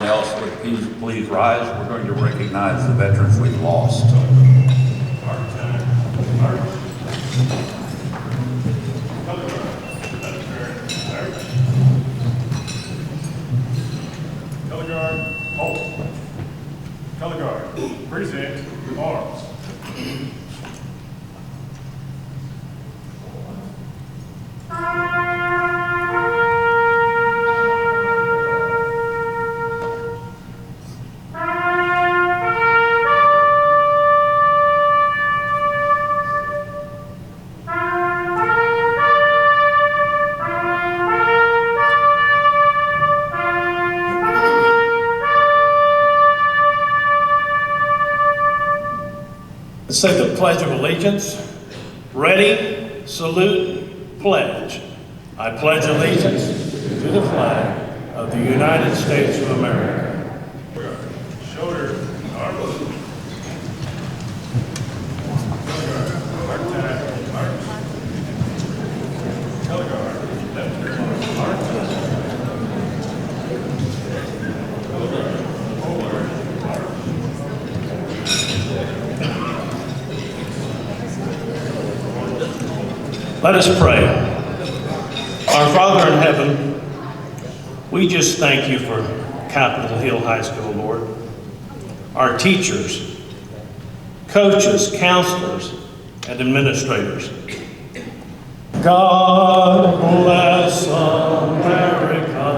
else would please rise. We're going to recognize the veterans we've lost. Color guard, hold. Color guard, present arms. Let's say the Pledge of Allegiance. Ready, salute, pledge. I pledge allegiance to the flag of the United States of America. Shoulder, arms. Color guard, arms. Color guard, left turn, arms. Color guard, forward, arms. Let us pray. Our Father in heaven, we just thank you for Capitol Hill High School, Lord. Our teachers, coaches, counselors, and administrators. God bless America,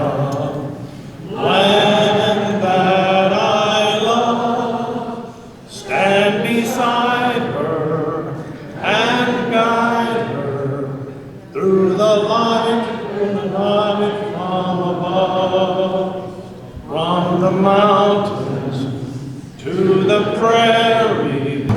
land that I love. Stand beside her and guide her through the light from above, from the mountains to the prairie.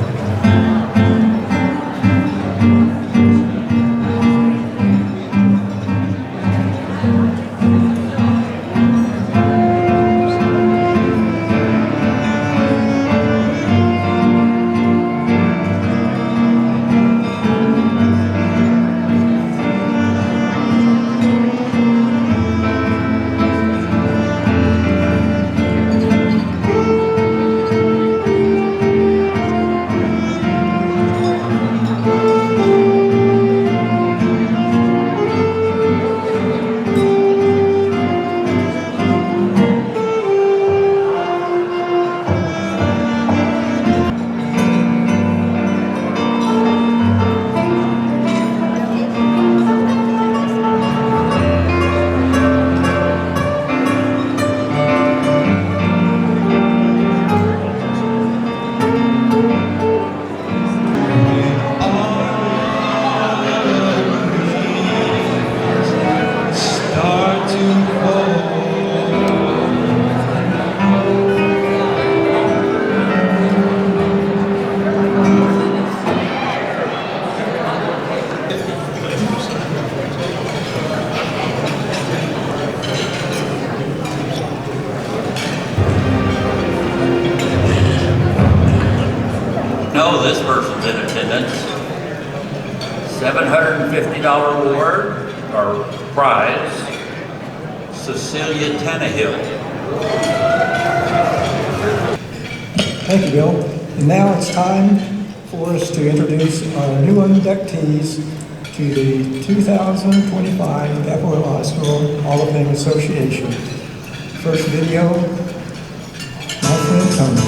No, this person's in attendance. $750 award or prize, Cecilia Tannehill. Thank you, Bill. And now it's time for us to introduce our new inductees to the 2025 Capitol Hill High School Hall of Fame Association. First video, my friend Tony.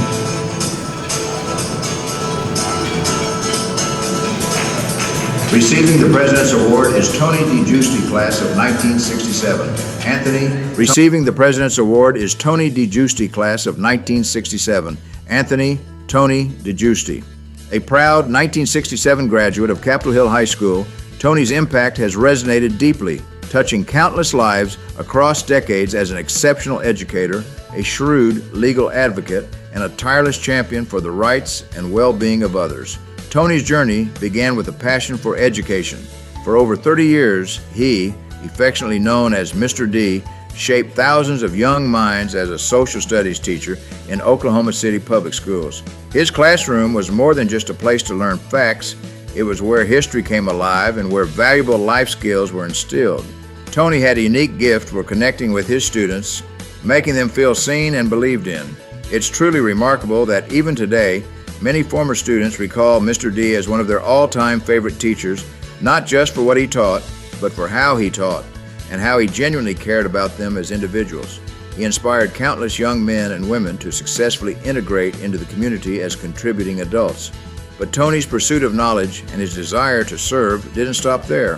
Receiving the President's Award is Tony DeGiusti, class of 1967. Anthony. Receiving the President's Award is Tony DeGiusti, class of 1967. Anthony Tony DeGiusti. A proud 1967 graduate of Capitol Hill High School, Tony's impact has resonated deeply, touching countless lives across decades as an exceptional educator, a shrewd legal advocate, and a tireless champion for the rights and well-being of others. Tony's journey began with a passion for education. For over 30 years, he, affectionately known as Mr. D, shaped thousands of young minds as a social studies teacher in Oklahoma City public schools. His classroom was more than just a place to learn facts. It was where history came alive and where valuable life skills were instilled. Tony had a unique gift for connecting with his students, making them feel seen and believed in. It's truly remarkable that even today, many former students recall Mr. D as one of their all-time favorite teachers, not just for what he taught, but for how he taught, and how he genuinely cared about them as individuals. He inspired countless young men and women to successfully integrate into the community as contributing adults. But Tony's pursuit of knowledge and his desire to serve didn't stop there.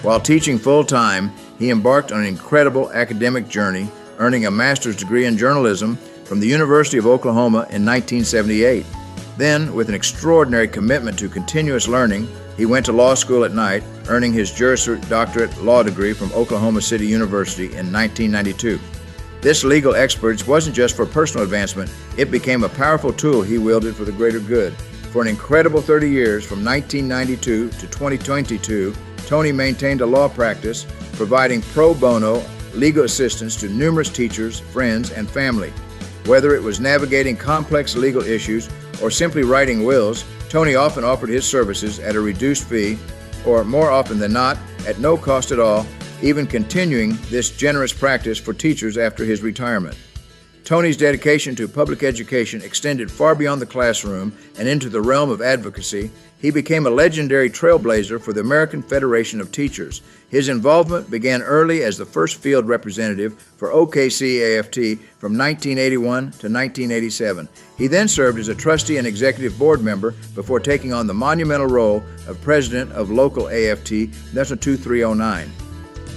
While teaching full-time, he embarked on an incredible academic journey, earning a master's degree in journalism from the University of Oklahoma in 1978. Then, with an extraordinary commitment to continuous learning, he went to law school at night, earning his Juris Doctorate law degree from Oklahoma City University in 1992. This legal expertise wasn't just for personal advancement, it became a powerful tool he wielded for the greater good. For an incredible 30 years, from 1992 to 2022, Tony maintained a law practice, providing pro bono legal assistance to numerous teachers, friends, and family. Whether it was navigating complex legal issues or simply writing wills, Tony often offered his services at a reduced fee, or more often than not, at no cost at all, even continuing this generous practice for teachers after his retirement. Tony's dedication to public education extended far beyond the classroom and into the realm of advocacy. He became a legendary trailblazer for the American Federation of Teachers. His involvement began early as the first field representative for OKC AFT from 1981 to 1987. He then served as a trustee and executive board member before taking on the monumental role of president of local AFT, that's a 2309.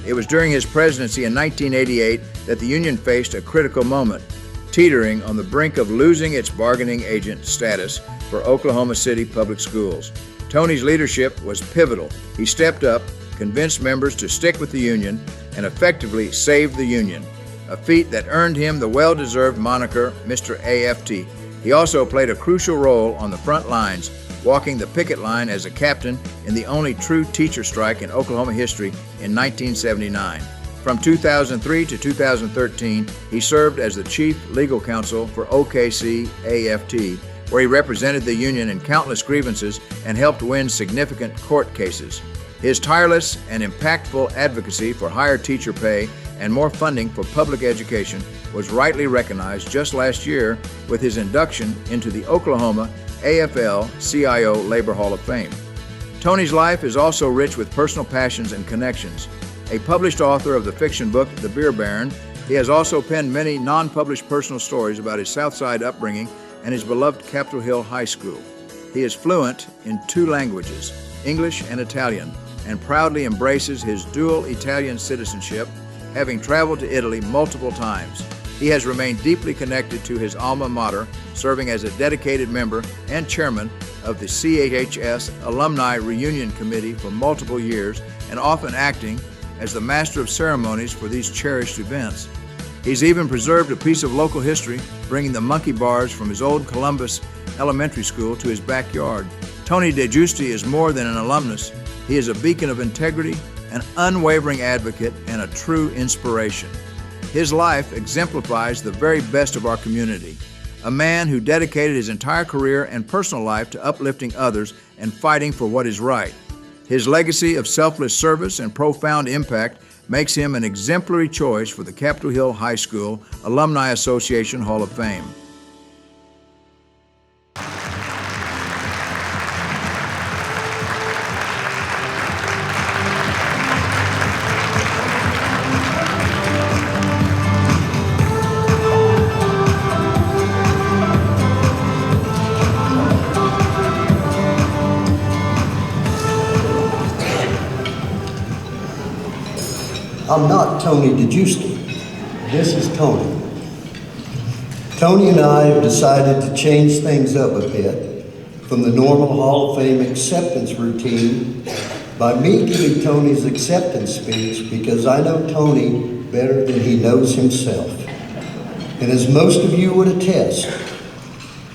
It was during his presidency in 1988 that the union faced a critical moment, teetering on the brink of losing its bargaining agent status for Oklahoma City public schools. Tony's leadership was pivotal. He stepped up, convinced members to stick with the union, and effectively saved the union, a feat that earned him the well-deserved moniker Mr. AFT. He also played a crucial role on the front lines, walking the picket line as a captain in the only true teacher strike in Oklahoma history in 1979. From 2003 to 2013, he served as the chief legal counsel for OKC AFT, where he represented the union in countless grievances and helped win significant court cases. His tireless and impactful advocacy for higher teacher pay and more funding for public education was rightly recognized just last year with his induction into the Oklahoma AFL-CIO Labor Hall of Fame. Tony's life is also rich with personal passions and connections. A published author of the fiction book The Beer Baron, he has also penned many non-published personal stories about his Southside upbringing and his beloved Capitol Hill High School. He is fluent in 2 languages, English and Italian, and proudly embraces his dual Italian citizenship, having traveled to Italy multiple times. He has remained deeply connected to his alma mater, serving as a dedicated member and chairman of the CHS Alumni Reunion Committee for multiple years, and often acting as the master of ceremonies for these cherished events. He's even preserved a piece of local history, bringing the monkey bars from his old Columbus Elementary School to his backyard. Tony DeGiusti is more than an alumnus. He is a beacon of integrity, an unwavering advocate, and a true inspiration. His life exemplifies the very best of our community, a man who dedicated his entire career and personal life to uplifting others and fighting for what is right. His legacy of selfless service and profound impact makes him an exemplary choice for the Capitol Hill High School Alumni Association Hall of Fame. I'm not Tony DeGiusti. This is Tony. Tony and I have decided to change things up a bit from the normal Hall of Fame acceptance routine by me giving Tony's acceptance speech, because I know Tony better than he knows himself. And as most of you would attest,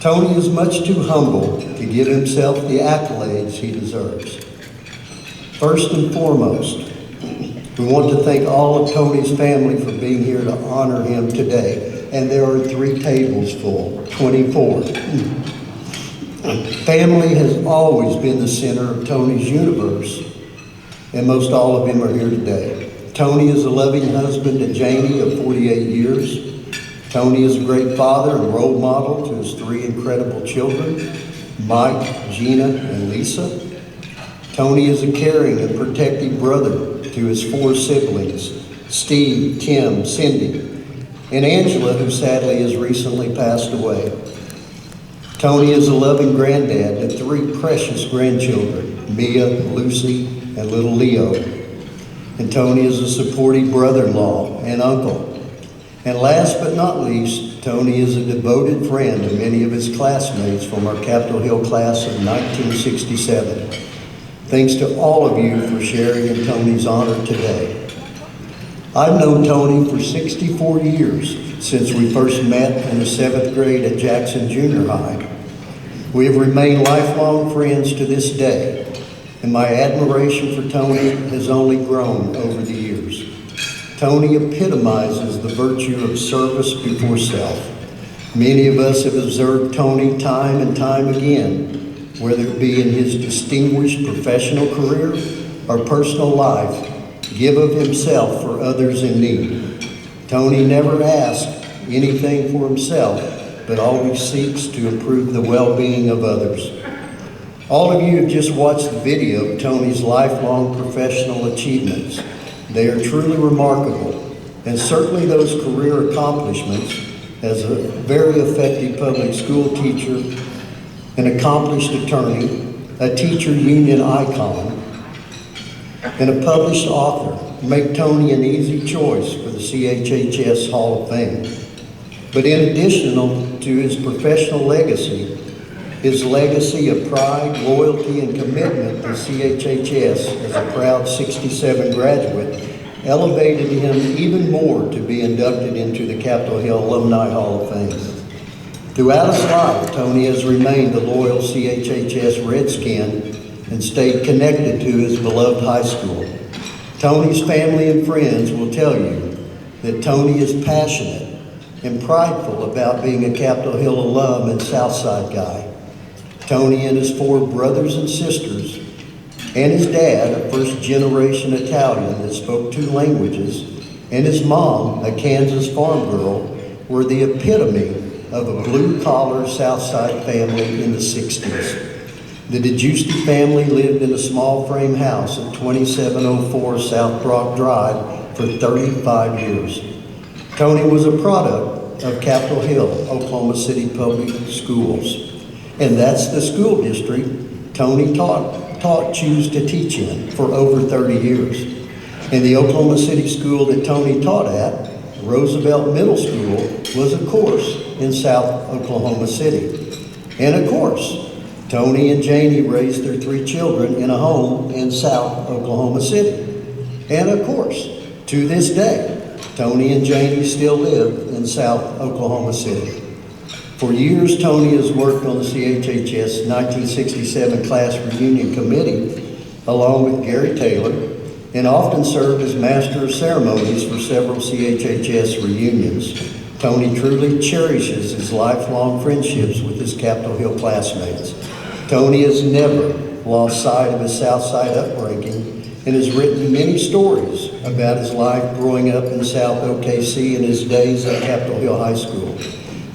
Tony is much too humble to give himself the accolades he deserves. First and foremost, we want to thank all of Tony's family for being here to honor him today. And there are 3 tables full, 24. Family has always been the center of Tony's universe, and most all of them are here today. Tony is a loving husband to Janie of 48 years. Tony is a great father and role model to his 3 incredible children, Mike, Gina, and Lisa. Tony is a caring and protective brother to his 4 siblings, Steve, Tim, Cindy, and Angela, who sadly has recently passed away. Tony is a loving granddad to 3 precious grandchildren, Mia, Lucy, and little Leo. And Tony is a supportive brother-in-law and uncle. And last but not least, Tony is a devoted friend to many of his classmates from our Capitol Hill class of 1967. Thanks to all of you for sharing in Tony's honor today. I've known Tony for 64 years, since we first met in the 7th grade at Jackson Junior High. We have remained lifelong friends to this day, and my admiration for Tony has only grown over the years. Tony epitomizes the virtue of service before self. Many of us have observed Tony time and time again, whether it be in his distinguished professional career or personal life, give of himself for others in need. Tony never asks anything for himself, but always seeks to improve the well-being of others. All of you have just watched the video of Tony's lifelong professional achievements. They are truly remarkable, and certainly those career accomplishments as a very effective public school teacher, an accomplished attorney, a teacher union icon, and a published author make Tony an easy choice for the CHHS Hall of Fame. But in addition to his professional legacy, his legacy of pride, loyalty, and commitment to CHHS as a proud 67 graduate elevated him even more to be inducted into the Capitol Hill Alumni Hall of Fame. Throughout his life, Tony has remained a loyal CHHS Redskin and stayed connected to his beloved high school. Tony's family and friends will tell you that Tony is passionate and prideful about being a Capitol Hill alum and Southside guy. Tony and his 4 brothers and sisters, and his dad, a first-generation Italian that spoke 2 languages, and his mom, a Kansas farm girl, were the epitome of a blue-collar Southside family in the 60s. The DeGiusti family lived in a small frame house at 2704 South Brock Drive for 35 years. Tony was a product of Capitol Hill, Oklahoma City Public Schools. And that's the school district Tony choose to teach in for over 30 years. And the Oklahoma City school that Tony taught at, Roosevelt Middle School, was of course in South Oklahoma City. And of course, Tony and Janie raised their 3 children in a home in South Oklahoma City. And of course, to this day, Tony and Janie still live in South Oklahoma City. For years, Tony has worked on the CHHS 1967 Class Reunion Committee, along with Gary Taylor, and often served as Master of Ceremonies for several CHHS reunions. Tony truly cherishes his lifelong friendships with his Capitol Hill classmates. Tony has never lost sight of his Southside upbringing and has written many stories about his life growing up in South OKC and his days at Capitol Hill High School.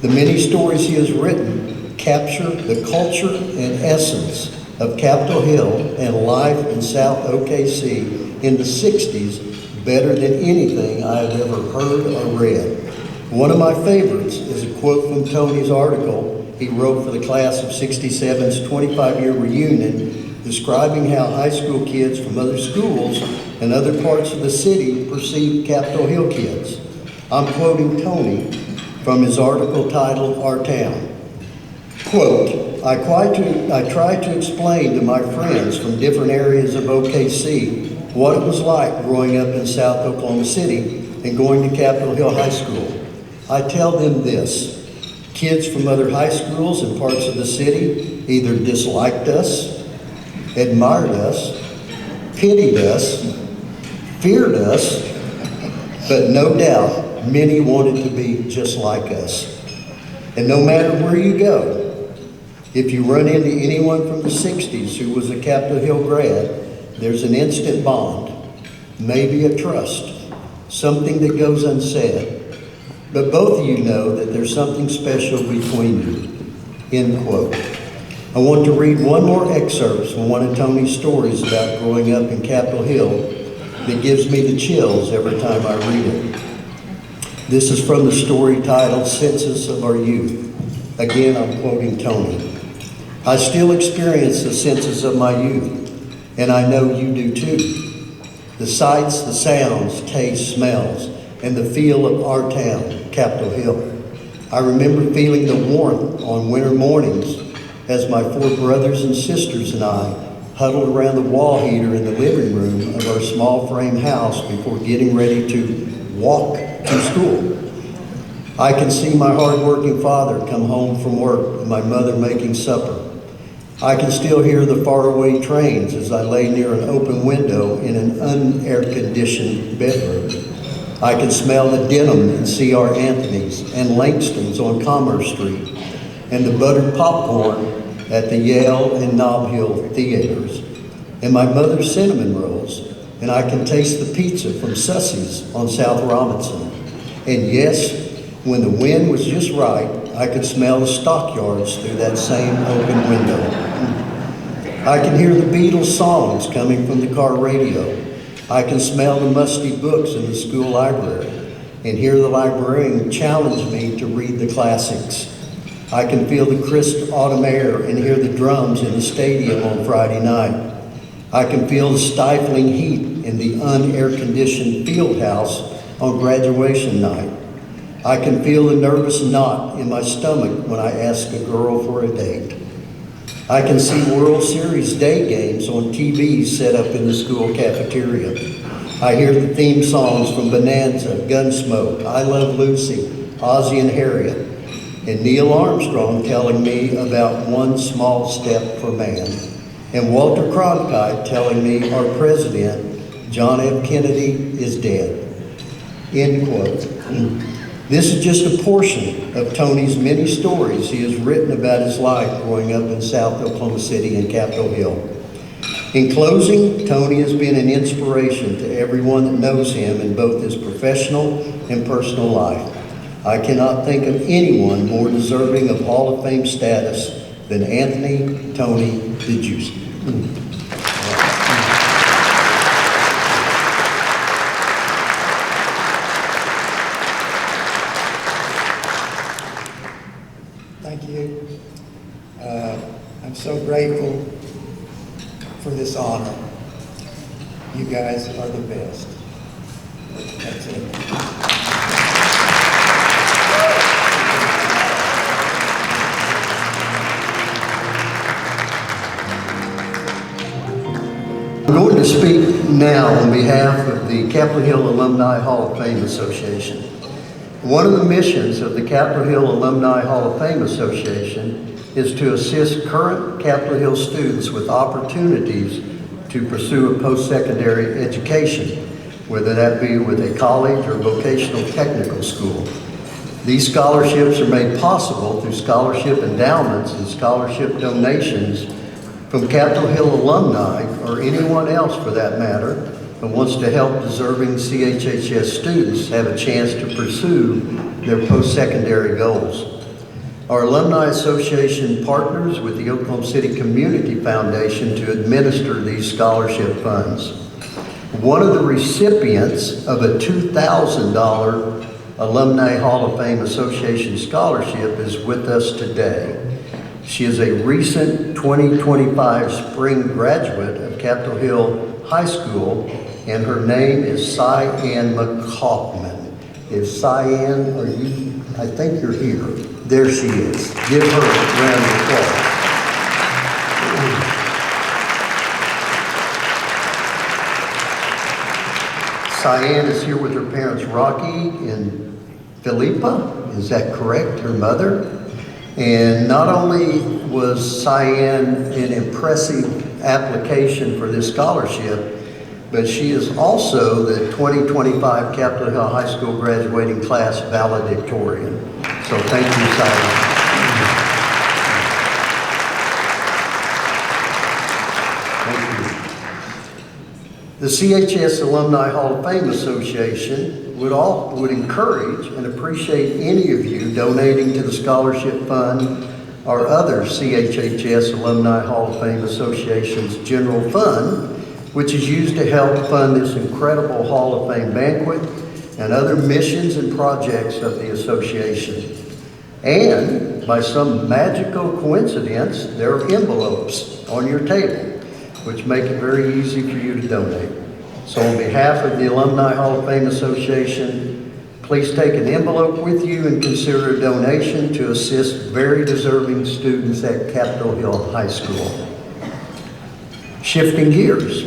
The many stories he has written capture the culture and essence of Capitol Hill and life in South OKC in the 60s better than anything I have ever heard or read. One of my favorites is a quote from Tony's article he wrote for the class of 67's 25-year reunion, describing how high school kids from other schools and other parts of the city perceive Capitol Hill kids. I'm quoting Tony from his article titled Our Town. Quote, I tried to explain to my friends from different areas of OKC what it was like growing up in South Oklahoma City and going to Capitol Hill High School. I tell them this: kids from other high schools and parts of the city either disliked us, admired us, pitied us, feared us, but no doubt many wanted to be just like us. And no matter where you go, if you run into anyone from the 60s who was a Capitol Hill grad, there's an instant bond, maybe a trust, something that goes unsaid. but both of you know that there's something special between you." End quote. I want to read one more excerpt from one of Tony's stories about growing up in Capitol Hill that gives me the chills every time I read it. This is from the story titled "Census of Our Youth." Again, I'm quoting Tony. "I still experience the census of my youth, and I know you do too. The sights, the sounds, tastes, smells, and the feel of our town, Capitol Hill. I remember feeling the warmth on winter mornings as my 4 brothers and sisters and I huddled around the wall heater in the living room of our small frame house before getting ready to walk to school. I can see my hard-working father come home from work and my mother making supper. I can still hear the faraway trains as I lay near an open window in an unair-conditioned bedroom. I can smell the denim in C.R. Anthony's and Langston's on Commerce Street, and the buttered popcorn at the Yale and Nob Hill theaters, and my mother's cinnamon rolls, and I can taste the pizza from Sussie's on South Robinson. And yes, when the wind was just right, I could smell the stockyards through that same open window. I can hear the Beatles songs coming from the car radio. I can smell the musty books in the school library and hear the librarian challenge me to read the classics. I can feel the crisp autumn air and hear the drums in the stadium on Friday night. I can feel the stifling heat in the unair-conditioned field house on graduation night. I can feel the nervous knot in my stomach when I ask a girl for a date. I can see World Series day games on TVs set up in the school cafeteria. I hear the theme songs from Bonanza, Gunsmoke, I Love Lucy, Ozzie and Harriet, and Neil Armstrong telling me about one small step for man, and Walter Cronkite telling me our president, John F. Kennedy, is dead. End quote. This is just a portion of Tony's many stories he has written about his life growing up in South Oklahoma City and Capitol Hill. In closing, Tony has been an inspiration to everyone that knows him in both his professional and personal life. I cannot think of anyone more deserving of Hall of Fame status than Anthony Tony DeGiusti. Thank you. I'm so grateful for this honor. You guys are the best. That's it. I'm going to speak now on behalf of the Capitol Hill Alumni Hall of Fame Association. One of the missions of the Capitol Hill Alumni Hall of Fame Association is to assist current Capitol Hill students with opportunities to pursue a post-secondary education, whether that be with a college or vocational technical school. These scholarships are made possible through scholarship endowments and scholarship donations from Capitol Hill alumni, or anyone else for that matter, that wants to help deserving CHHS students have a chance to pursue their post-secondary goals. Our Alumni Association partners with the Oklahoma City Community Foundation to administer these scholarship funds. One of the recipients of a $2,000 Alumni Hall of Fame Association scholarship is with us today. She is a recent 2025 spring graduate of Capitol Hill High School, and her name is Cyan McCaughtman. Is Cyan, are you, I think you're here. There she is. Give her a round of applause. Cyan is here with her parents, Rocky and Philippa. Is that correct? Her mother? And not only was Cyan an impressive application for this scholarship, but she is also the 2025 Capitol Hill High School graduating class valedictorian. So thank you, Cyan. Thank you. The CHS Alumni Hall of Fame Association would encourage and appreciate any of you donating to the Scholarship Fund or other CHHS Alumni Hall of Fame Association's general fund, which is used to help fund this incredible Hall of Fame banquet and other missions and projects of the association. And by some magical coincidence, there are envelopes on your table, which make it very easy for you to donate. So on behalf of the Alumni Hall of Fame Association, please take an envelope with you and consider a donation to assist very deserving students at Capitol Hill High School. Shifting gears,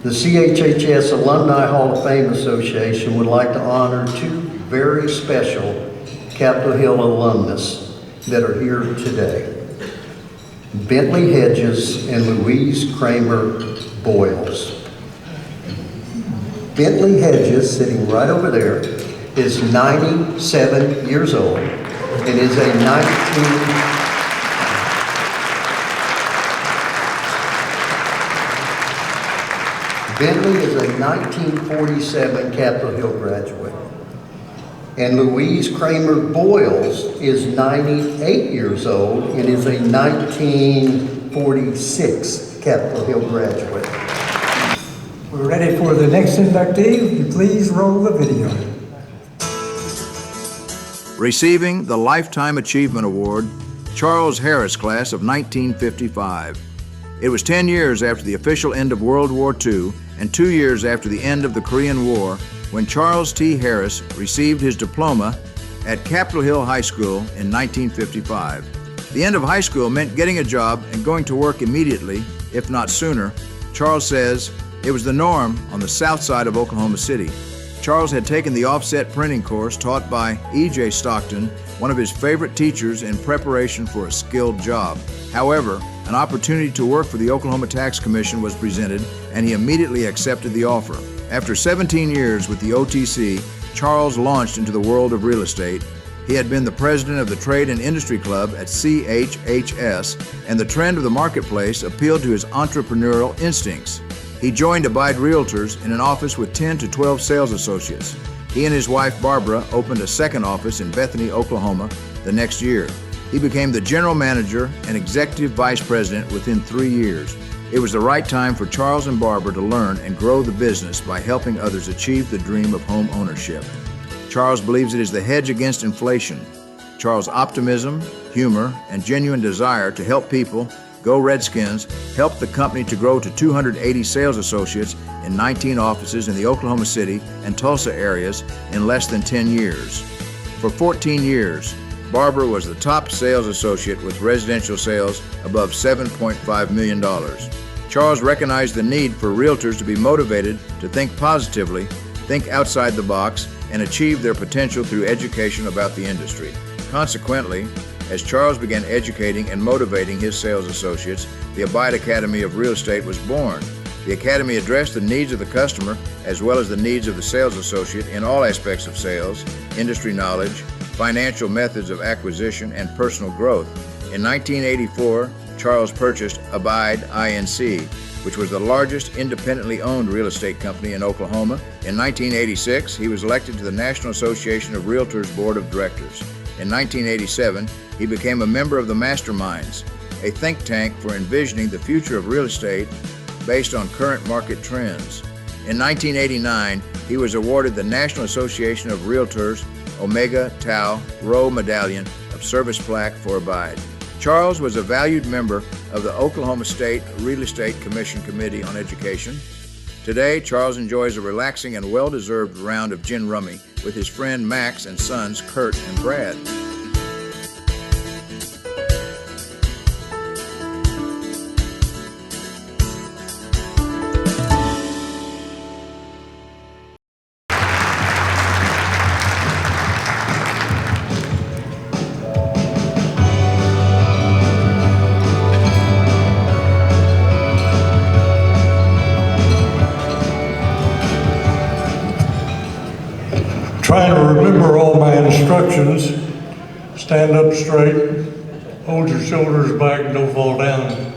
the CHHS Alumni Hall of Fame Association would like to honor two very special Capitol Hill alumnus that are here today. Bentley Hedges and Louise Kramer Boyles. Bentley Hedges, sitting right over there, is 97 years old and is a Bentley is a 1947 Capitol Hill graduate. And Louise Kramer Boyles is 98 years old and is a 1946 Capitol Hill graduate. We're ready for the next inductee. Would you please roll the video? Receiving the Lifetime Achievement Award, Charles Harris class of 1955. It was 10 years after the official end of World War II and 2 years after the end of the Korean War when Charles T. Harris received his diploma at Capitol Hill High School in 1955. The end of high school meant getting a job and going to work immediately, if not sooner. Charles says it was the norm on the south side of Oklahoma City. Charles had taken the offset printing course taught by E.J. Stockton, one of his favorite teachers in preparation for a skilled job. However, an opportunity to work for the Oklahoma Tax Commission was presented, and he immediately accepted the offer. After 17 years with the OTC, Charles launched into the world of real estate. He had been the president of the Trade and Industry Club at CHHS, and the trend of the marketplace appealed to his entrepreneurial instincts. He joined Abide Realtors in an office with 10 to 12 sales associates. He and his wife Barbara opened a second office in Bethany, Oklahoma the next year. He became the general manager and executive vice president within 3 years. It was the right time for Charles and Barbara to learn and grow the business by helping others achieve the dream of home ownership. Charles believes it is the hedge against inflation. Charles' optimism, humor, and genuine desire to help people, go Redskins, helped the company to grow to 280 sales associates in 19 offices in the Oklahoma City and Tulsa areas in less than 10 years. For 14 years, Barbara was the top sales associate with residential sales above $7.5 million. Charles recognized the need for realtors to be motivated to think positively, think outside the box, and achieve their potential through education about the industry. Consequently, as Charles began educating and motivating his sales associates, the Abide Academy of Real Estate was born. The Academy addressed the needs of the customer as well as the needs of the sales associate in all aspects of sales, industry knowledge, financial methods of acquisition, and personal growth. In 1984, Charles purchased Abide Inc., which was the largest independently owned real estate company in Oklahoma. In 1986, he was elected to the National Association of Realtors Board of Directors. In 1987, he became a member of the Masterminds, a think tank for envisioning the future of real estate based on current market trends. In 1989, he was awarded the National Association of Realtors Omega Tau Rho Medallion of Service Plaque for Abide. Charles was a valued member of the Oklahoma State Real Estate Commission Committee on Education. Today, Charles enjoys a relaxing and well-deserved round of gin rummy with his friend Max and sons Kurt and Brad. Trying to remember all my instructions. Stand up straight, hold your shoulders back, and don't fall down.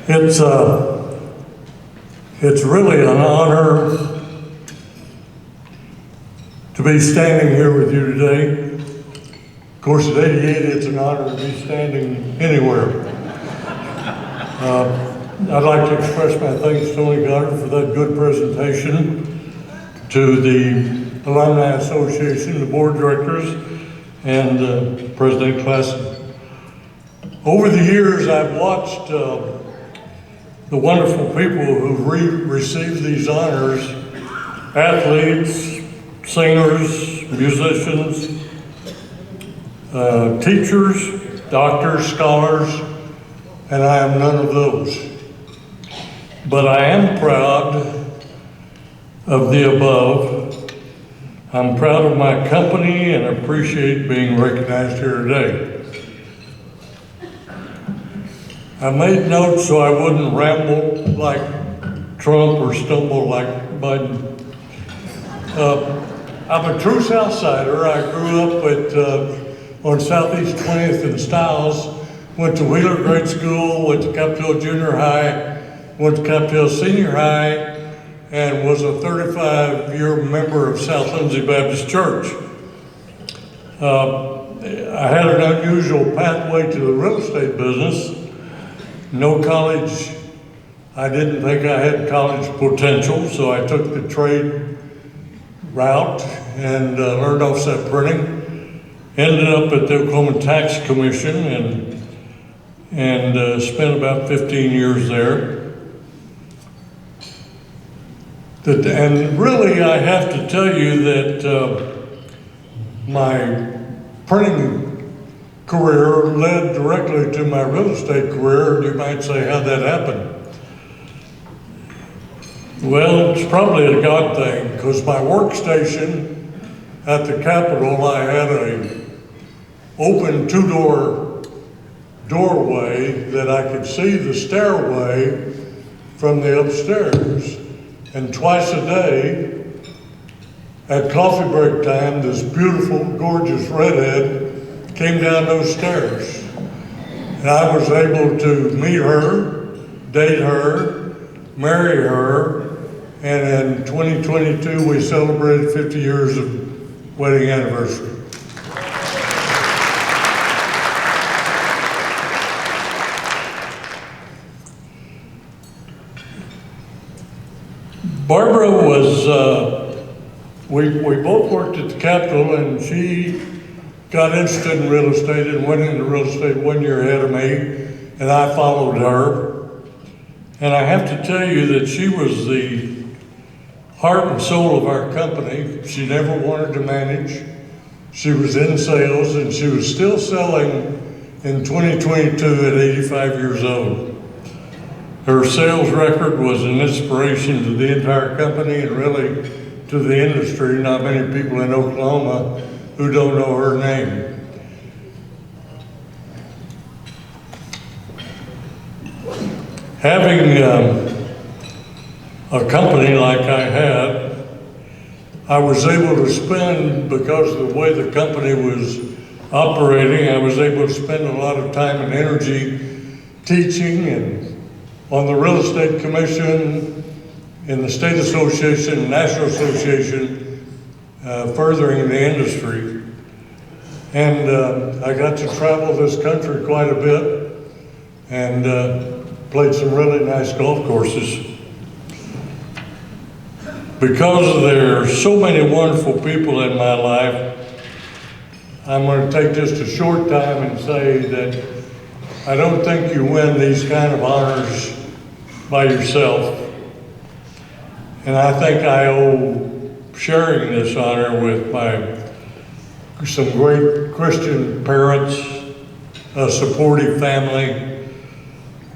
It's It's really an honor to be standing here with you today. Of course, at 88, it's an honor to be standing anywhere. I'd like to express my thanks to Tony Goddard for that good presentation, to the Alumni Association, the board directors, and President Klassen. Over the years, I've watched the wonderful people who've received these honors, athletes, singers, musicians, teachers, doctors, scholars, and I am none of those. But I am proud of the above. I'm proud of my company and appreciate being recognized here today. I made notes so I wouldn't ramble like Trump or stumble like Biden. I'm a true Southsider. I grew up on Southeast 20th and Stiles, went to Wheeler Grade School, went to Capitol Junior High, went to Capitol Senior High, and was a 35-year member of South Lindsay Baptist Church. I had an unusual pathway to the real estate business. No college, I didn't think I had college potential, so I took the trade route and learned offset printing. Ended up at the Oklahoma Tax Commission and spent about 15 years there. And really, I have to tell you that my printing career led directly to my real estate career. You might say, how'd that happen? Well, it's probably a God thing, because my workstation at the Capitol, I had a open doorway that I could see the stairway from the upstairs. And twice a day, at coffee break time, this beautiful, gorgeous redhead came down those stairs. And I was able to meet her, date her, marry her, and in 2022, we celebrated 50 years of wedding anniversary. Barbara was, we both worked at the Capitol, and she got interested in real estate and went into real estate 1 year ahead of me, and I followed her. And I have to tell you that she was the heart and soul of our company. She never wanted to manage. She was in sales, and she was still selling in 2022 at 85 years old. Her sales record was an inspiration to the entire company and really to the industry. Not many people in Oklahoma who don't know her name. Having a company like I had, I was able to spend, because of the way the company was operating, I was able to spend a lot of time and energy teaching and on the Real Estate Commission, in the State Association, National Association, furthering the industry. And I got to travel this country quite a bit and played some really nice golf courses. Because there are so many wonderful people in my life, I'm going to take just a short time and say that I don't think you win these kind of honors by yourself. And I think I owe sharing this honor with some great Christian parents, a supportive family,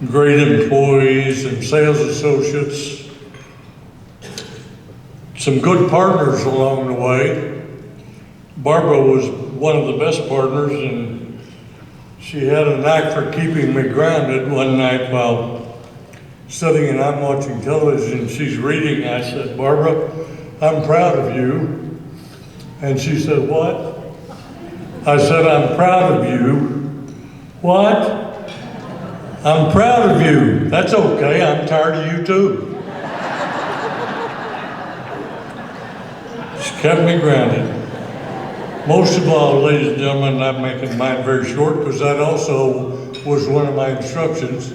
great employees and sales associates, some good partners along the way. Barbara was one of the best partners, and she had a knack for keeping me grounded. One night while sitting and I'm watching television, she's reading, I said, "Barbara, I'm proud of you." And she said, "What?" I said, "I'm proud of you." "What?" "I'm proud of you." "That's okay, I'm tired of you too." kept me grounded. Most of all, ladies and gentlemen, I'm making mine very short because that also was one of my instructions.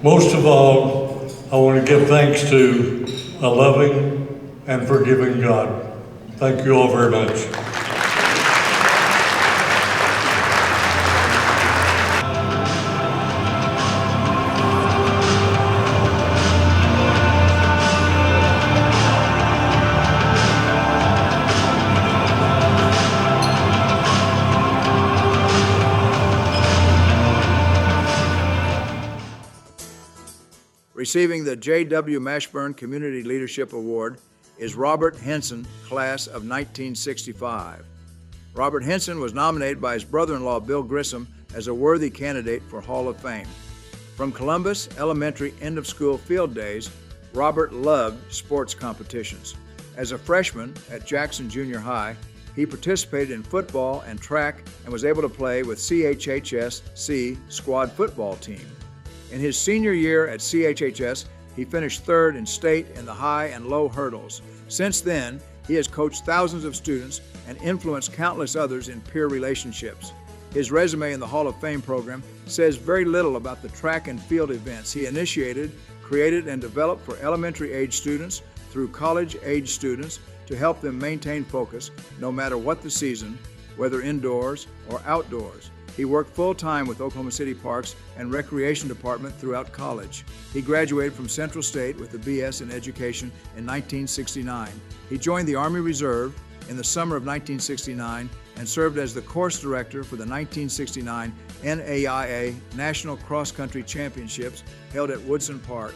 Most of all, I want to give thanks to a loving and forgiving God. Thank you all very much. Receiving the J.W. Mashburn Community Leadership Award is Robert Henson, class of 1965. Robert Henson was nominated by his brother-in-law Bill Grissom as a worthy candidate for Hall of Fame. From Columbus Elementary end-of-school field days, Robert loved sports competitions. As a freshman at Jackson Junior High, he participated in football and track and was able to play with CHHS C squad football team. In his senior year at CHHS, he finished third in state in the high and low hurdles. Since then, he has coached thousands of students and influenced countless others in peer relationships. His resume in the Hall of Fame program says very little about the track and field events he initiated, created, and developed for elementary-age students through college-age students to help them maintain focus no matter what the season, whether indoors or outdoors. He worked full-time with Oklahoma City Parks and Recreation Department throughout college. He graduated from Central State with a BS in Education in 1969. He joined the Army Reserve in the summer of 1969 and served as the course director for the 1969 NAIA National Cross Country Championships held at Woodson Park.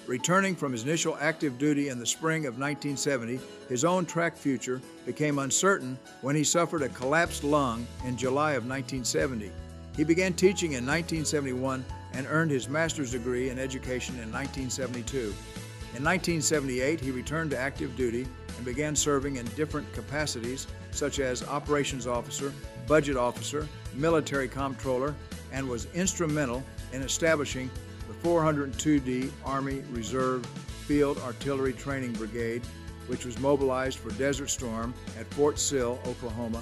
Returning from his initial active duty in the spring of 1970, his own track future became uncertain when he suffered a collapsed lung in July of 1970. He began teaching in 1971 and earned his master's degree in education in 1972. In 1978, he returned to active duty and began serving in different capacities such as operations officer, budget officer, military comptroller, and was instrumental in establishing the 402d Army Reserve Field Artillery Training Brigade, which was mobilized for Desert Storm at Fort Sill, Oklahoma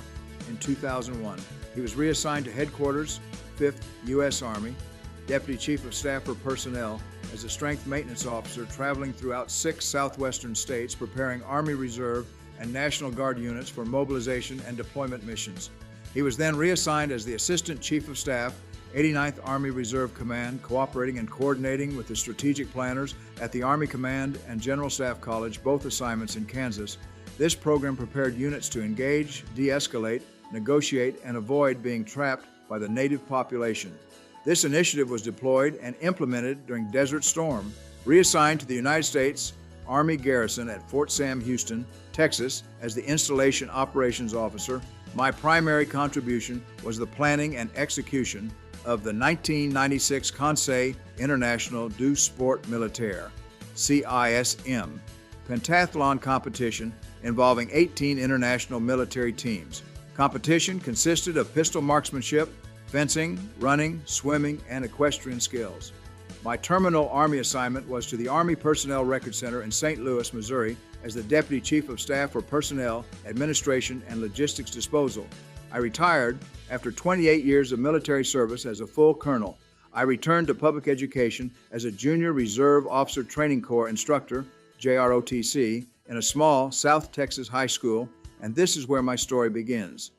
in 2001. He was reassigned to Headquarters, 5th U.S. Army, Deputy Chief of Staff for Personnel as a Strength Maintenance Officer traveling throughout 6 southwestern states preparing Army Reserve and National Guard units for mobilization and deployment missions. He was then reassigned as the Assistant Chief of Staff, 89th Army Reserve Command, cooperating and coordinating with the strategic planners at the Army Command and General Staff College, both assignments in Kansas. This program prepared units to engage, de-escalate, negotiate, and avoid being trapped by the native population. This initiative was deployed and implemented during Desert Storm. Reassigned to the United States Army Garrison at Fort Sam Houston, Texas, as the Installation Operations Officer, my primary contribution was the planning and execution of the 1996 Conseil International du Sport Militaire, CISM, pentathlon competition involving 18 international military teams. Competition consisted of pistol marksmanship, fencing, running, swimming, and equestrian skills. My terminal Army assignment was to the Army Personnel Record Center in St. Louis, Missouri, as the Deputy Chief of Staff for Personnel, Administration, and Logistics Disposal. I retired after 28 years of military service as a full colonel. I returned to public education as a Junior Reserve Officer Training Corps instructor, JROTC, in a small South Texas high school, and this is where my story begins.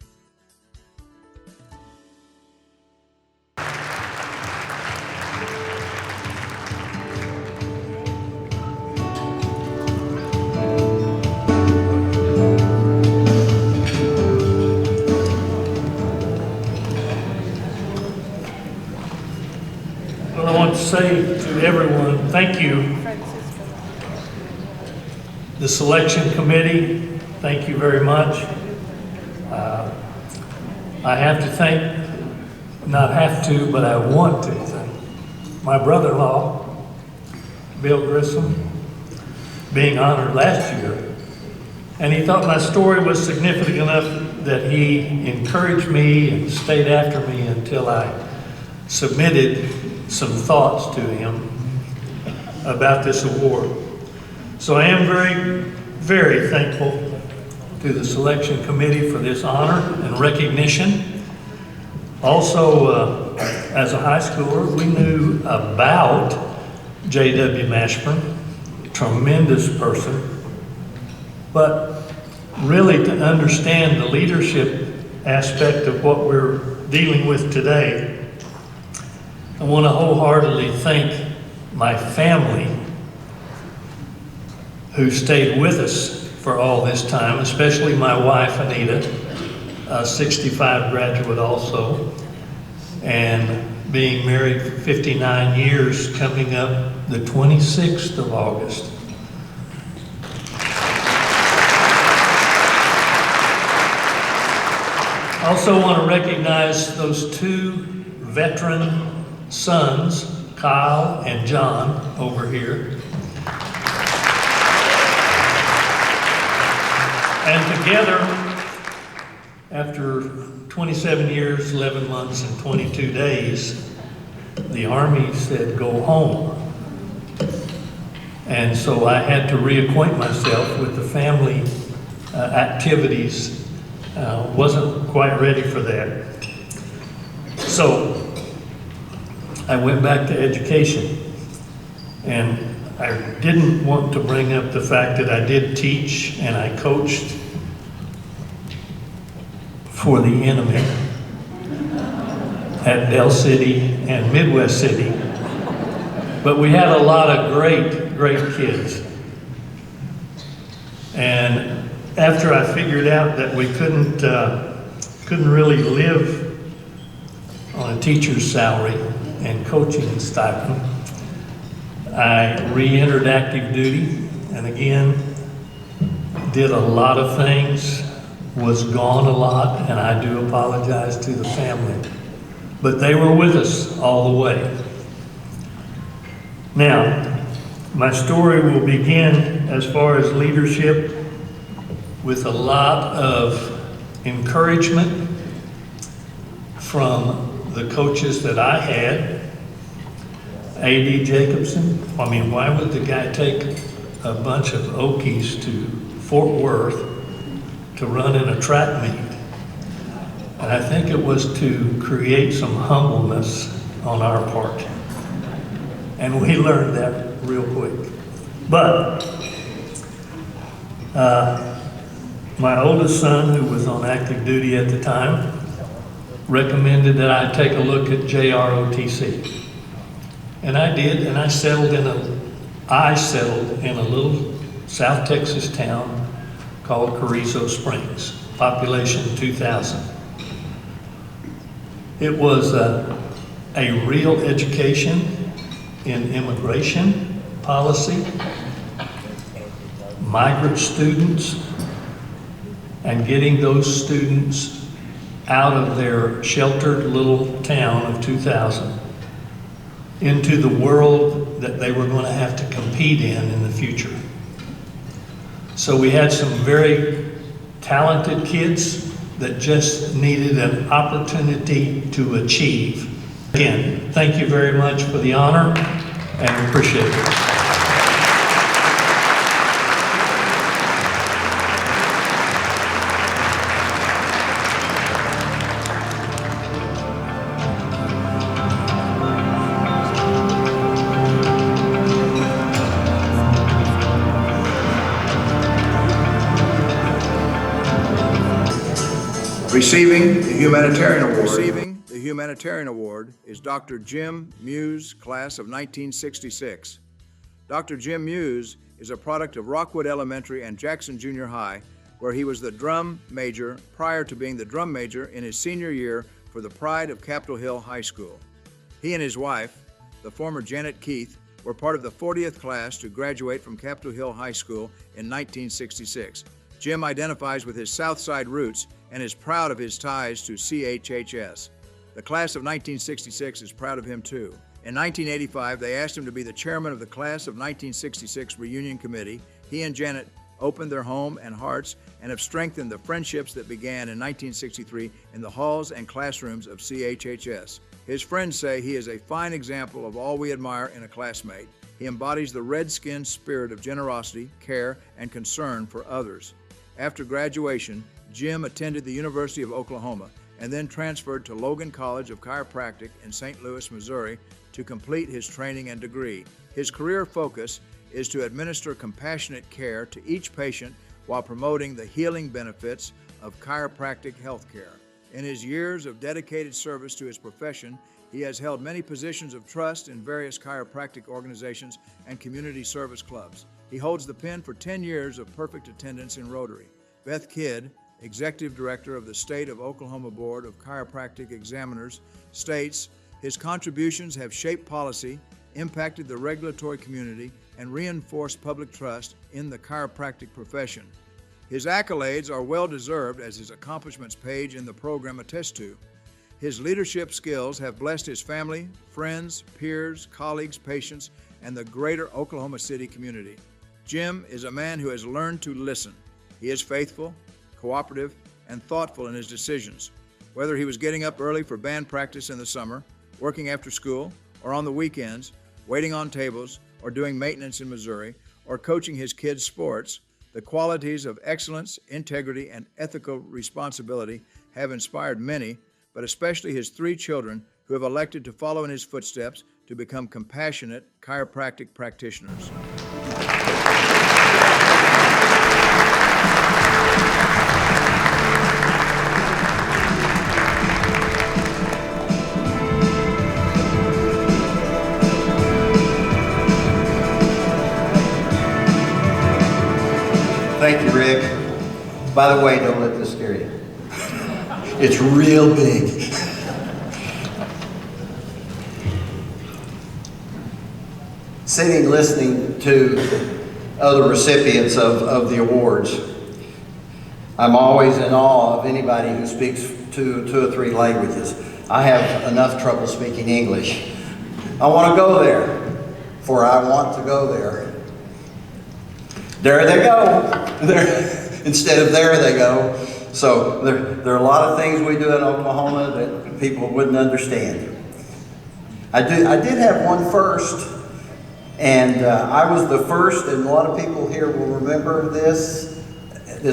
I want to say to everyone, thank you. The selection committee, thank you very much. I have to thank, not have to, but I want to thank my brother-in-law, Bill Grissom, being honored last year. And he thought my story was significant enough that he encouraged me and stayed after me until I submitted some thoughts to him about this award. So I am very, very thankful to the selection committee for this honor and recognition. Also, as a high schooler, we knew about J.W. Mashburn, tremendous person, but really to understand the leadership aspect of what we're dealing with today, I want to wholeheartedly thank my family who stayed with us for all this time, especially my wife, Anita, a 65 graduate also, and being married for 59 years, coming up the 26th of August. I also want to recognize those two veteran sons, Kyle and John, over here. And together, after 27 years, 11 months, and 22 days, the Army said, go home. And so I had to reacquaint myself with the family activities. Wasn't quite ready for that. So I went back to education, and I didn't want to bring up the fact that I did teach and I coached for the enemy at Del City and Midwest City. But we had a lot of great kids. And after I figured out that we couldn't really live on a teacher's salary and coaching stipend, I re-entered active duty, and again, did a lot of things, was gone a lot, and I do apologize to the family. But they were with us all the way. Now, my story will begin as far as leadership with a lot of encouragement from the coaches that I had. A.D. Jacobson, I mean, why would the guy take a bunch of Okies to Fort Worth to run in a track meet? And I think it was to create some humbleness on our part. And we learned that real quick. But my oldest son, who was on active duty at the time, recommended that I take a look at JROTC. And I did, and I settled in a little South Texas town called Carrizo Springs, population 2,000. It was a real education in immigration policy, migrant students, and getting those students out of their sheltered little town of 2,000 into the world that they were going to have to compete in the future. So we had some very talented kids that just needed an opportunity to achieve. Again, thank you very much for the honor, and appreciate it. Receiving the Humanitarian Award is Dr. Jim Muse, class of 1966. Dr. Jim Muse is a product of Rockwood Elementary and Jackson Junior High, where he was the drum major prior to being the drum major in his senior year for the pride of Capitol Hill High School. He and his wife, the former Janet Keith, were part of the 40th class to graduate from Capitol Hill High School in 1966. Jim identifies with his South Side roots and is proud of his ties to CHHS. The class of 1966 is proud of him too. In 1985, they asked him to be the chairman of the class of 1966 reunion committee. He and Janet opened their home and hearts and have strengthened the friendships that began in 1963 in the halls and classrooms of CHHS. His friends say he is a fine example of all we admire in a classmate. He embodies the red-skinned spirit of generosity, care, and concern for others. After graduation, Jim attended the University of Oklahoma and then transferred to Logan College of Chiropractic in St. Louis, Missouri to complete his training and degree. His career focus is to administer compassionate care to each patient while promoting the healing benefits of chiropractic health care. In his years of dedicated service to his profession, he has held many positions of trust in various chiropractic organizations and community service clubs. He holds the pen for 10 years of perfect attendance in Rotary. Beth Kidd, Executive Director of the State of Oklahoma Board of Chiropractic Examiners, states, his contributions have shaped policy, impacted the regulatory community, and reinforced public trust in the chiropractic profession. His accolades are well-deserved, as his accomplishments page in the program attest to. His leadership skills have blessed his family, friends, peers, colleagues, patients, and the greater Oklahoma City community. Jim is a man who has learned to listen. He is faithful, cooperative, and thoughtful in his decisions. Whether he was getting up early for band practice in the summer, working after school, or on the weekends, waiting on tables, or doing maintenance in Missouri, or coaching his kids' sports, the qualities of excellence, integrity, and ethical responsibility have inspired many, but especially his 3 children who have elected to follow in his footsteps to become compassionate chiropractic practitioners. Thank you, Rick. By the way, don't let this scare you. It's real big. Sitting, listening to other recipients of the awards, I'm always in awe of anybody who speaks two or 3 languages. I have enough trouble speaking English. I want to go there, for I want to go there. There they go. There, instead of there they go. So there are a lot of things we do in Oklahoma that people wouldn't understand. I did have one first, and I was the first, and a lot of people here will remember this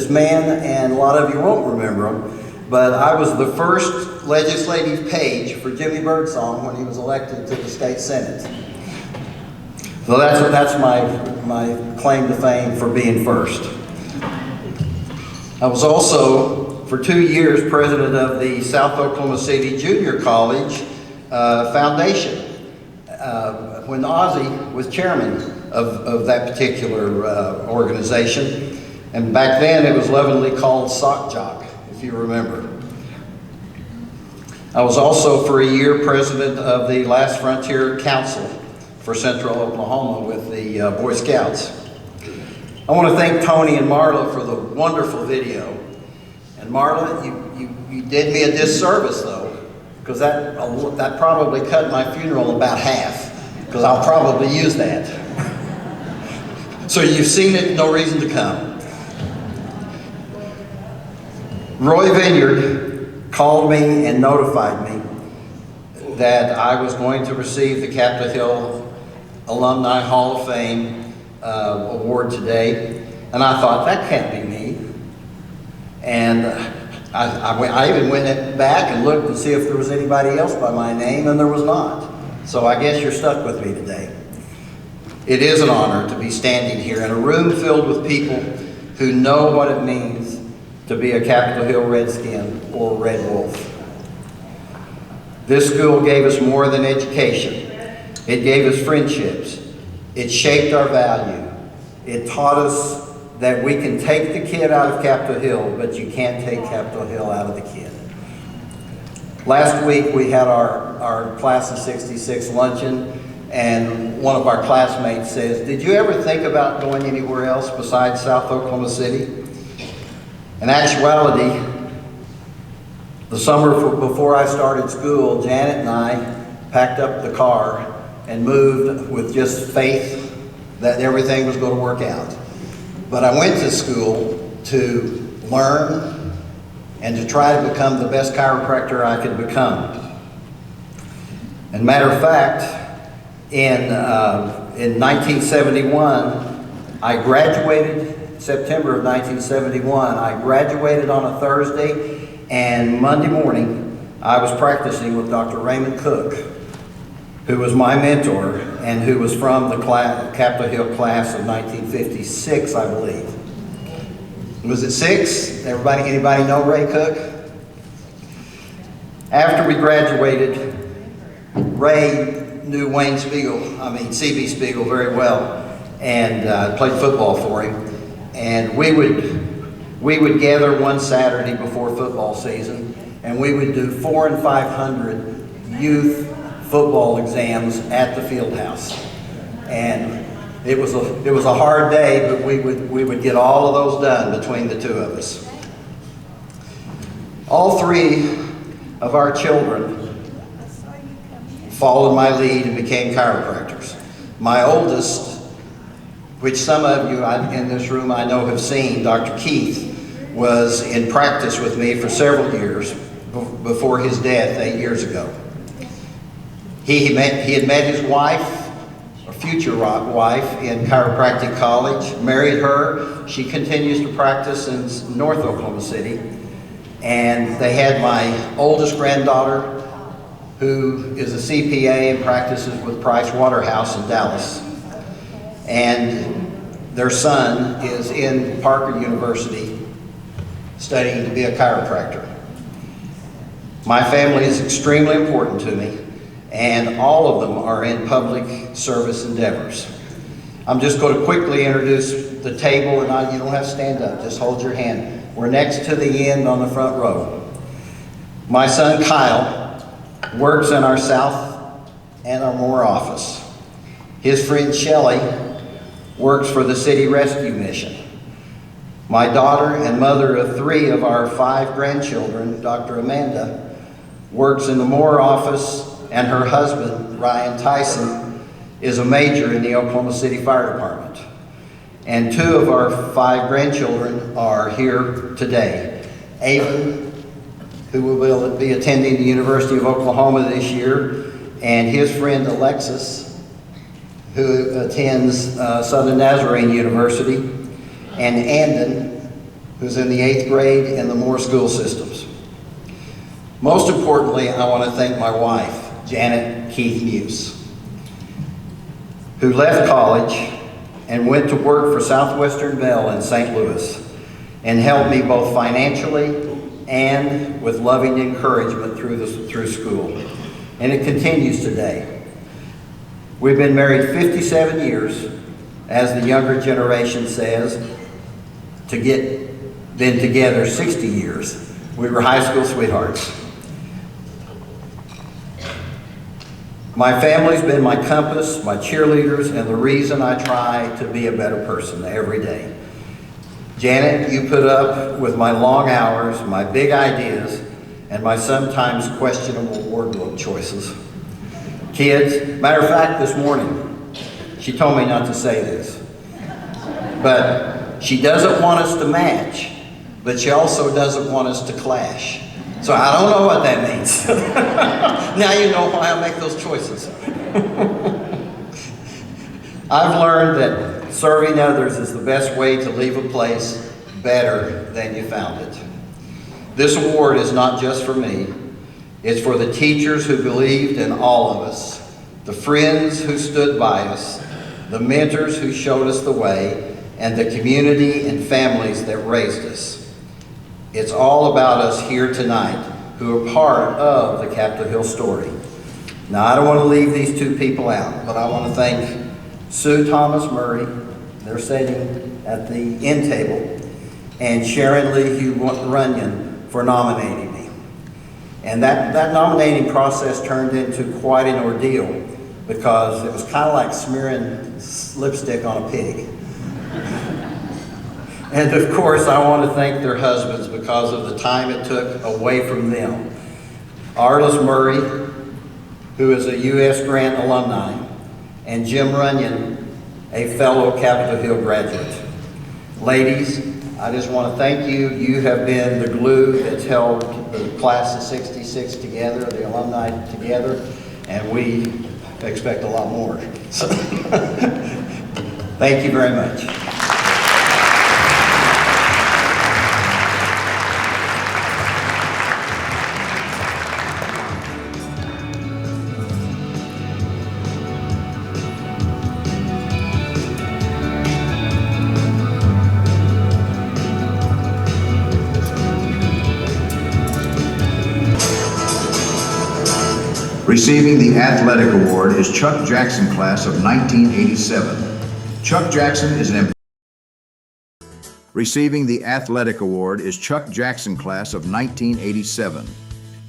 man, and a lot of you won't remember him, but I was the first legislative page for Jimmy Birdsong when he was elected to the state senate. So that's my claim to fame for being first. I was also, for 2 years, president of the South Oklahoma City Junior College Foundation when Ozzie was chairman of that particular organization. And back then it was lovingly called Sock Jock, if you remember. I was also for a year president of the Last Frontier Council for Central Oklahoma with the Boy Scouts. I want to thank Tony and Marla for the wonderful video. And Marla, you did me a disservice though, because that probably cut my funeral about half, because I'll probably use that. So you've seen it, no reason to come. Roy Vineyard called me and notified me that I was going to receive the Capitol Hill Alumni Hall of Fame award today, and I thought, that can't be me. And I even went back and looked to see if there was anybody else by my name, and there was not. So I guess you're stuck with me today. It is an honor to be standing here in a room filled with people who know what it means to be a Capitol Hill Redskin or Red Wolf. This school gave us more than education. It gave us friendships. It shaped our value. It taught us that we can take the kid out of Capitol Hill, but you can't take Capitol Hill out of the kid. Last week we had our class of '66 luncheon, and one of our classmates says, "Did you ever think about going anywhere else besides South Oklahoma City?" In actuality, the summer before I started school, Janet and I packed up the car and moved with just faith that everything was going to work out. But I went to school to learn and to try to become the best chiropractor I could become. And matter of fact, in 1971, I graduated September of 1971. I graduated on a Thursday, and Monday morning I was practicing with Dr. Raymond Cook, who was my mentor and who was from the Capitol Hill class of 1956, I believe. Was it 6? Anybody know Ray Cook? After we graduated, Ray knew C.B. Spiegel very well, and played football for him. And we would gather one Saturday before football season, and we would do 400 and 500 youth football exams at the field house. And it was a hard day, but we would get all of those done between the two of us. All 3 of our children followed my lead and became chiropractors. My oldest, which some of you in this room I know have seen, Dr. Keith, was in practice with me for several years before his death 8 years ago. He had met his wife, or future wife, in chiropractic college, married her. She continues to practice in North Oklahoma City. And they had my oldest granddaughter, who is a CPA and practices with Price Waterhouse in Dallas. And their son is in Parker University studying to be a chiropractor. My family is extremely important to me, and all of them are in public service endeavors. I'm just going to quickly introduce the table, and you don't have to stand up, just hold your hand. We're next to the end on the front row. My son Kyle works in our South and our Moore office. His friend Shelley works for the City Rescue Mission. My daughter and mother of 3 of our 5 grandchildren, Dr. Amanda, works in the Moore office, and her husband, Ryan Tyson, is a major in the Oklahoma City Fire Department. And 2 of our 5 grandchildren are here today. Avon, who will be attending the University of Oklahoma this year, and his friend Alexis, who attends Southern Nazarene University, and Andon, who's in the 8th grade in the Moore school systems. Most importantly, I want to thank my wife, Janet Keith Muse, who left college and went to work for Southwestern Bell in St. Louis and helped me both financially and with loving encouragement through school. And it continues today. We've been married 57 years, as the younger generation says, been together 60 years. We were high school sweethearts. My family's been my compass, my cheerleaders, and the reason I try to be a better person every day. Janet, you put up with my long hours, my big ideas, and my sometimes questionable wardrobe choices. Kids, matter of fact, this morning, she told me not to say this, but she doesn't want us to match, but she also doesn't want us to clash. So I don't know what that means. Now you know why I make those choices. I've learned that serving others is the best way to leave a place better than you found it. This award is not just for me. It's for the teachers who believed in all of us, the friends who stood by us, the mentors who showed us the way, and the community and families that raised us. It's all about us here tonight who are part of the Capitol Hill story. Now, I don't want to leave these 2 people out, but I want to thank Sue Thomas Murray, they're sitting at the end table, and Sharon Lee Runyon for nominating me. And that nominating process turned into quite an ordeal because it was kind of like smearing lipstick on a pig. And of course, I want to thank their husbands because of the time it took away from them. Arliss Murray, who is a U.S. Grant alumni, and Jim Runyon, a fellow Capitol Hill graduate. Ladies, I just want to thank you. You have been the glue that's held the class of 66 together, the alumni together, and we expect a lot more. So, thank you very much. Receiving the Athletic Award is Chuck Jackson, class of 1987. Chuck Jackson is an Receiving the Athletic Award is Chuck Jackson, class of 1987.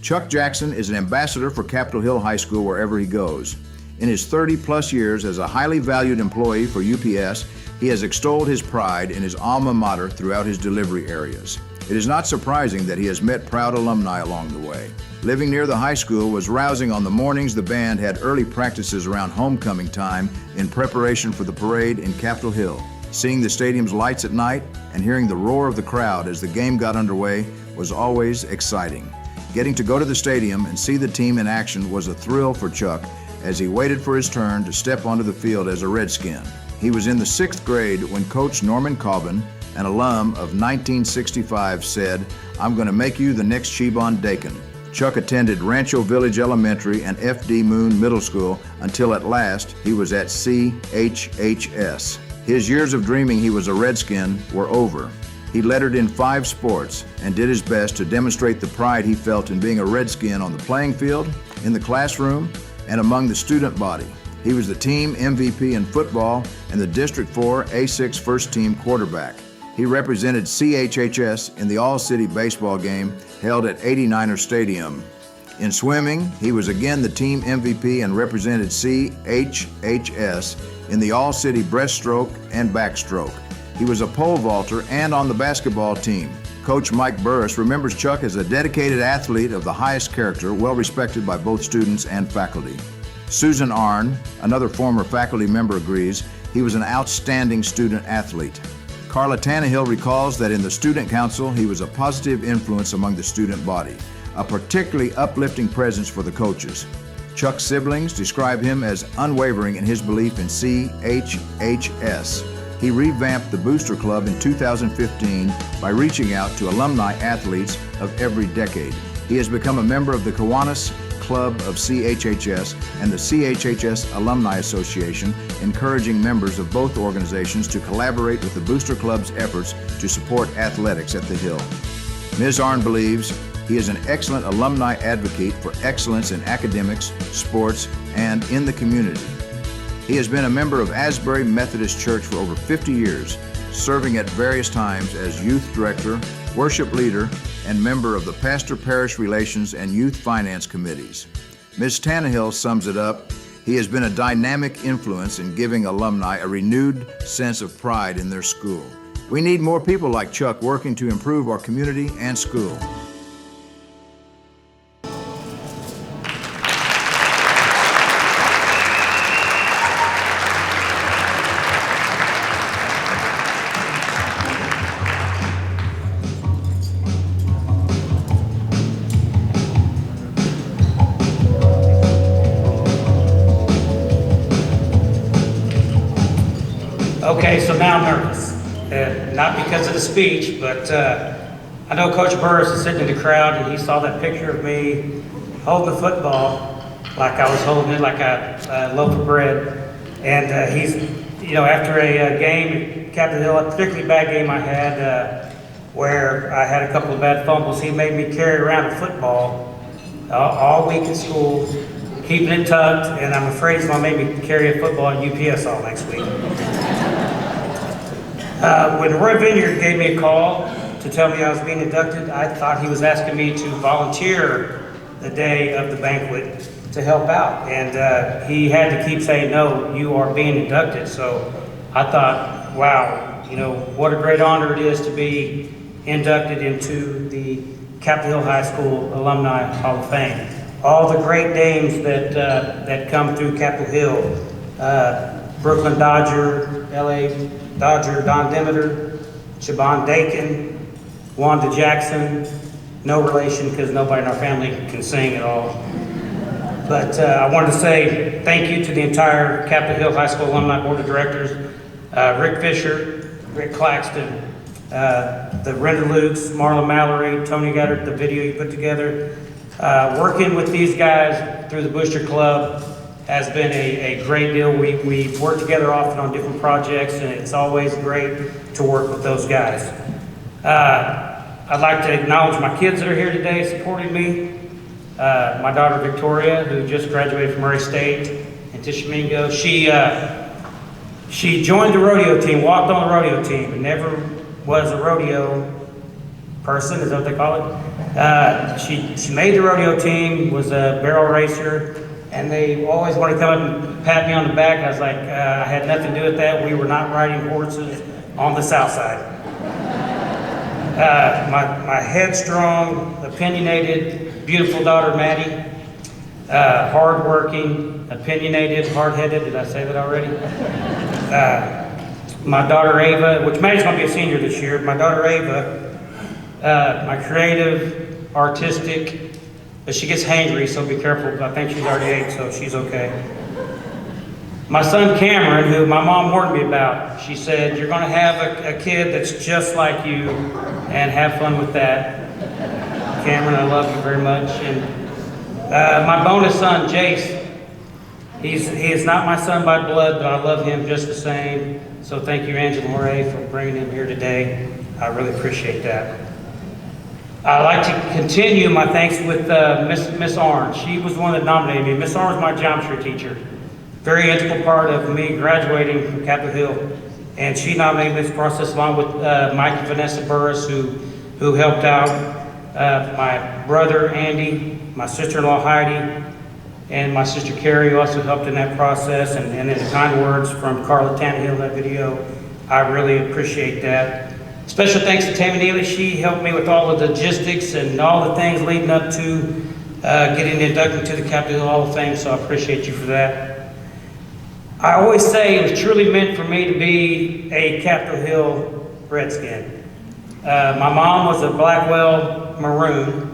Chuck Jackson is an ambassador for Capitol Hill High School wherever he goes. In his 30-plus years as a highly valued employee for UPS, he has extolled his pride in his alma mater throughout his delivery areas. It is not surprising that he has met proud alumni along the way. Living near the high school was rousing on the mornings the band had early practices around homecoming time in preparation for the parade in Capitol Hill. Seeing the stadium's lights at night and hearing the roar of the crowd as the game got underway was always exciting. Getting to go to the stadium and see the team in action was a thrill for Chuck as he waited for his turn to step onto the field as a Redskin. He was in the 6th grade when Coach Norman Cobbin, an alum of 1965, said, "I'm going to make you the next Chebon Dacon." Chuck attended Rancho Village Elementary and F.D. Moon Middle School until at last he was at CHHS. His years of dreaming he was a Redskin were over. He lettered in 5 sports and did his best to demonstrate the pride he felt in being a Redskin on the playing field, in the classroom, and among the student body. He was the team MVP in football and the District 4 A6 first team quarterback. He represented CHHS in the All-City baseball game held at 89er Stadium. In swimming, he was again the team MVP and represented CHHS in the All-City breaststroke and backstroke. He was a pole vaulter and on the basketball team. Coach Mike Burris remembers Chuck as a dedicated athlete of the highest character, well respected by both students and faculty. Susan Arnn, another former faculty member, agrees he was an outstanding student athlete. Carla Tannehill recalls that in the student council, he was a positive influence among the student body, a particularly uplifting presence for the coaches. Chuck's siblings describe him as unwavering in his belief in CHHS. He revamped the Booster Club in 2015 by reaching out to alumni athletes of every decade. He has become a member of the Kiwanis Club of CHHS and the CHHS Alumni Association, encouraging members of both organizations to collaborate with the Booster Club's efforts to support athletics at the Hill. Ms. Arnn believes he is an excellent alumni advocate for excellence in academics, sports, and in the community. He has been a member of Asbury Methodist Church for over 50 years, serving at various times as youth director, worship leader, and member of the Pastor Parish Relations and Youth Finance Committees. Ms. Tannehill sums it up, he has been a dynamic influence in giving alumni a renewed sense of pride in their school. We need more people like Chuck working to improve our community and school. Okay, so now I'm nervous. Not because of the speech, but I know Coach Burris is sitting in the crowd and he saw that picture of me holding the football like I was holding it like a loaf of bread. And he's, you know, after a game at Capitol Hill, a particularly bad game I had where I had a couple of bad fumbles, he made me carry around a football all week in school, keeping it tucked, and I'm afraid he's going to make me carry a football at UPS all next week. When Roy Vineyard gave me a call to tell me I was being inducted, I thought he was asking me to volunteer the day of the banquet to help out. And he had to keep saying, "No, you are being inducted." So I thought, wow, you know, what a great honor it is to be inducted into the Capitol Hill High School Alumni Hall of Fame. All the great names that come through Capitol Hill, Brooklyn Dodger, LA Dodger Don Demeter, Chebon Dacon, Wanda Jackson, no relation because nobody in our family can sing at all. But I wanted to say thank you to the entire Capitol Hill High School Alumni Board of Directors, Rick Fisher, Rick Claxton, the Render Lukes, Marla Mallory, Tony Goddard, the video you put together. Working with these guys through the Booster Club has been a great deal. We work together often on different projects, and it's always great to work with those guys. I'd like to acknowledge my kids that are here today supporting me. My daughter Victoria, who just graduated from Murray State in Tishomingo, she joined the rodeo team, walked on the rodeo team, and never was a rodeo person, is that what they call it? She made the rodeo team, was a barrel racer, and they always wanted to come up and pat me on the back. I was like, I had nothing to do with that. We were not riding horses on the south side. My headstrong, opinionated, beautiful daughter, Maddie, hardworking, opinionated, hard-headed, did I say that already? My daughter Ava, which Maddie's gonna be a senior this year, my daughter Ava, my creative, artistic, but she gets hangry, so be careful. I think she's already ate, so she's okay. My son Cameron, who my mom warned me about, she said, you're gonna have a kid that's just like you, and have fun with that. Cameron, I love you very much. And my bonus son, Jace, he is not my son by blood, but I love him just the same. So thank you, Angela Moray, for bringing him here today. I really appreciate that. I'd like to continue my thanks with Miss Orange. She was the one that nominated me. Miss Orange was my geometry teacher. Very integral part of me graduating from Capitol Hill. And she nominated me this process along with Mike and Vanessa Burris, who helped out. My brother Andy, my sister-in-law Heidi, and my sister Carrie, who also helped in that process. And in the kind words from Carla Tannehill in that video, I really appreciate that. Special thanks to Tammy Neely. She helped me with all the logistics and all the things leading up to getting inducted to the Capitol Hill Hall of Fame, so I appreciate you for that. I always say it was truly meant for me to be a Capitol Hill Redskin. My mom was a Blackwell Maroon.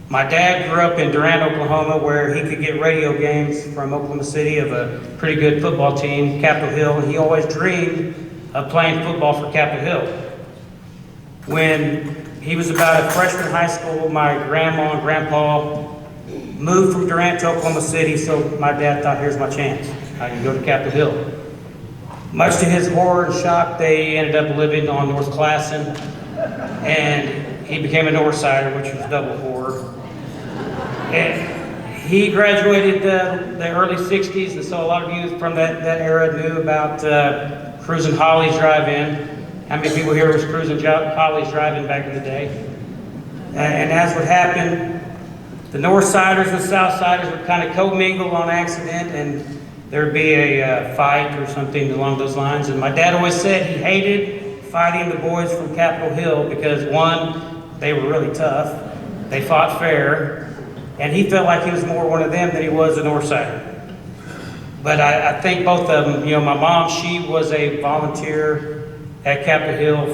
My dad grew up in Durant, Oklahoma, where he could get radio games from Oklahoma City of a pretty good football team, Capitol Hill, and he always dreamed of playing football for Capitol Hill. When he was about a freshman in high school, my grandma and grandpa moved from Durant to Oklahoma City, so my dad thought, here's my chance. I can go to Capitol Hill. Much to his horror and shock, they ended up living on North Classen, and he became a North Sider, which was double horror. And he graduated the early 60s, and so a lot of you from that era knew about cruising Holly's Drive-In. How many people here was cruising Holly's Drive-In back in the day? And as would happen, the North Siders and South Siders would kind of commingle on accident, and there'd be a fight or something along those lines. And my dad always said he hated fighting the boys from Capitol Hill because, one, they were really tough, they fought fair, and he felt like he was more one of them than he was a North Sider. But I think both of them, my mom, she was a volunteer at Capitol Hill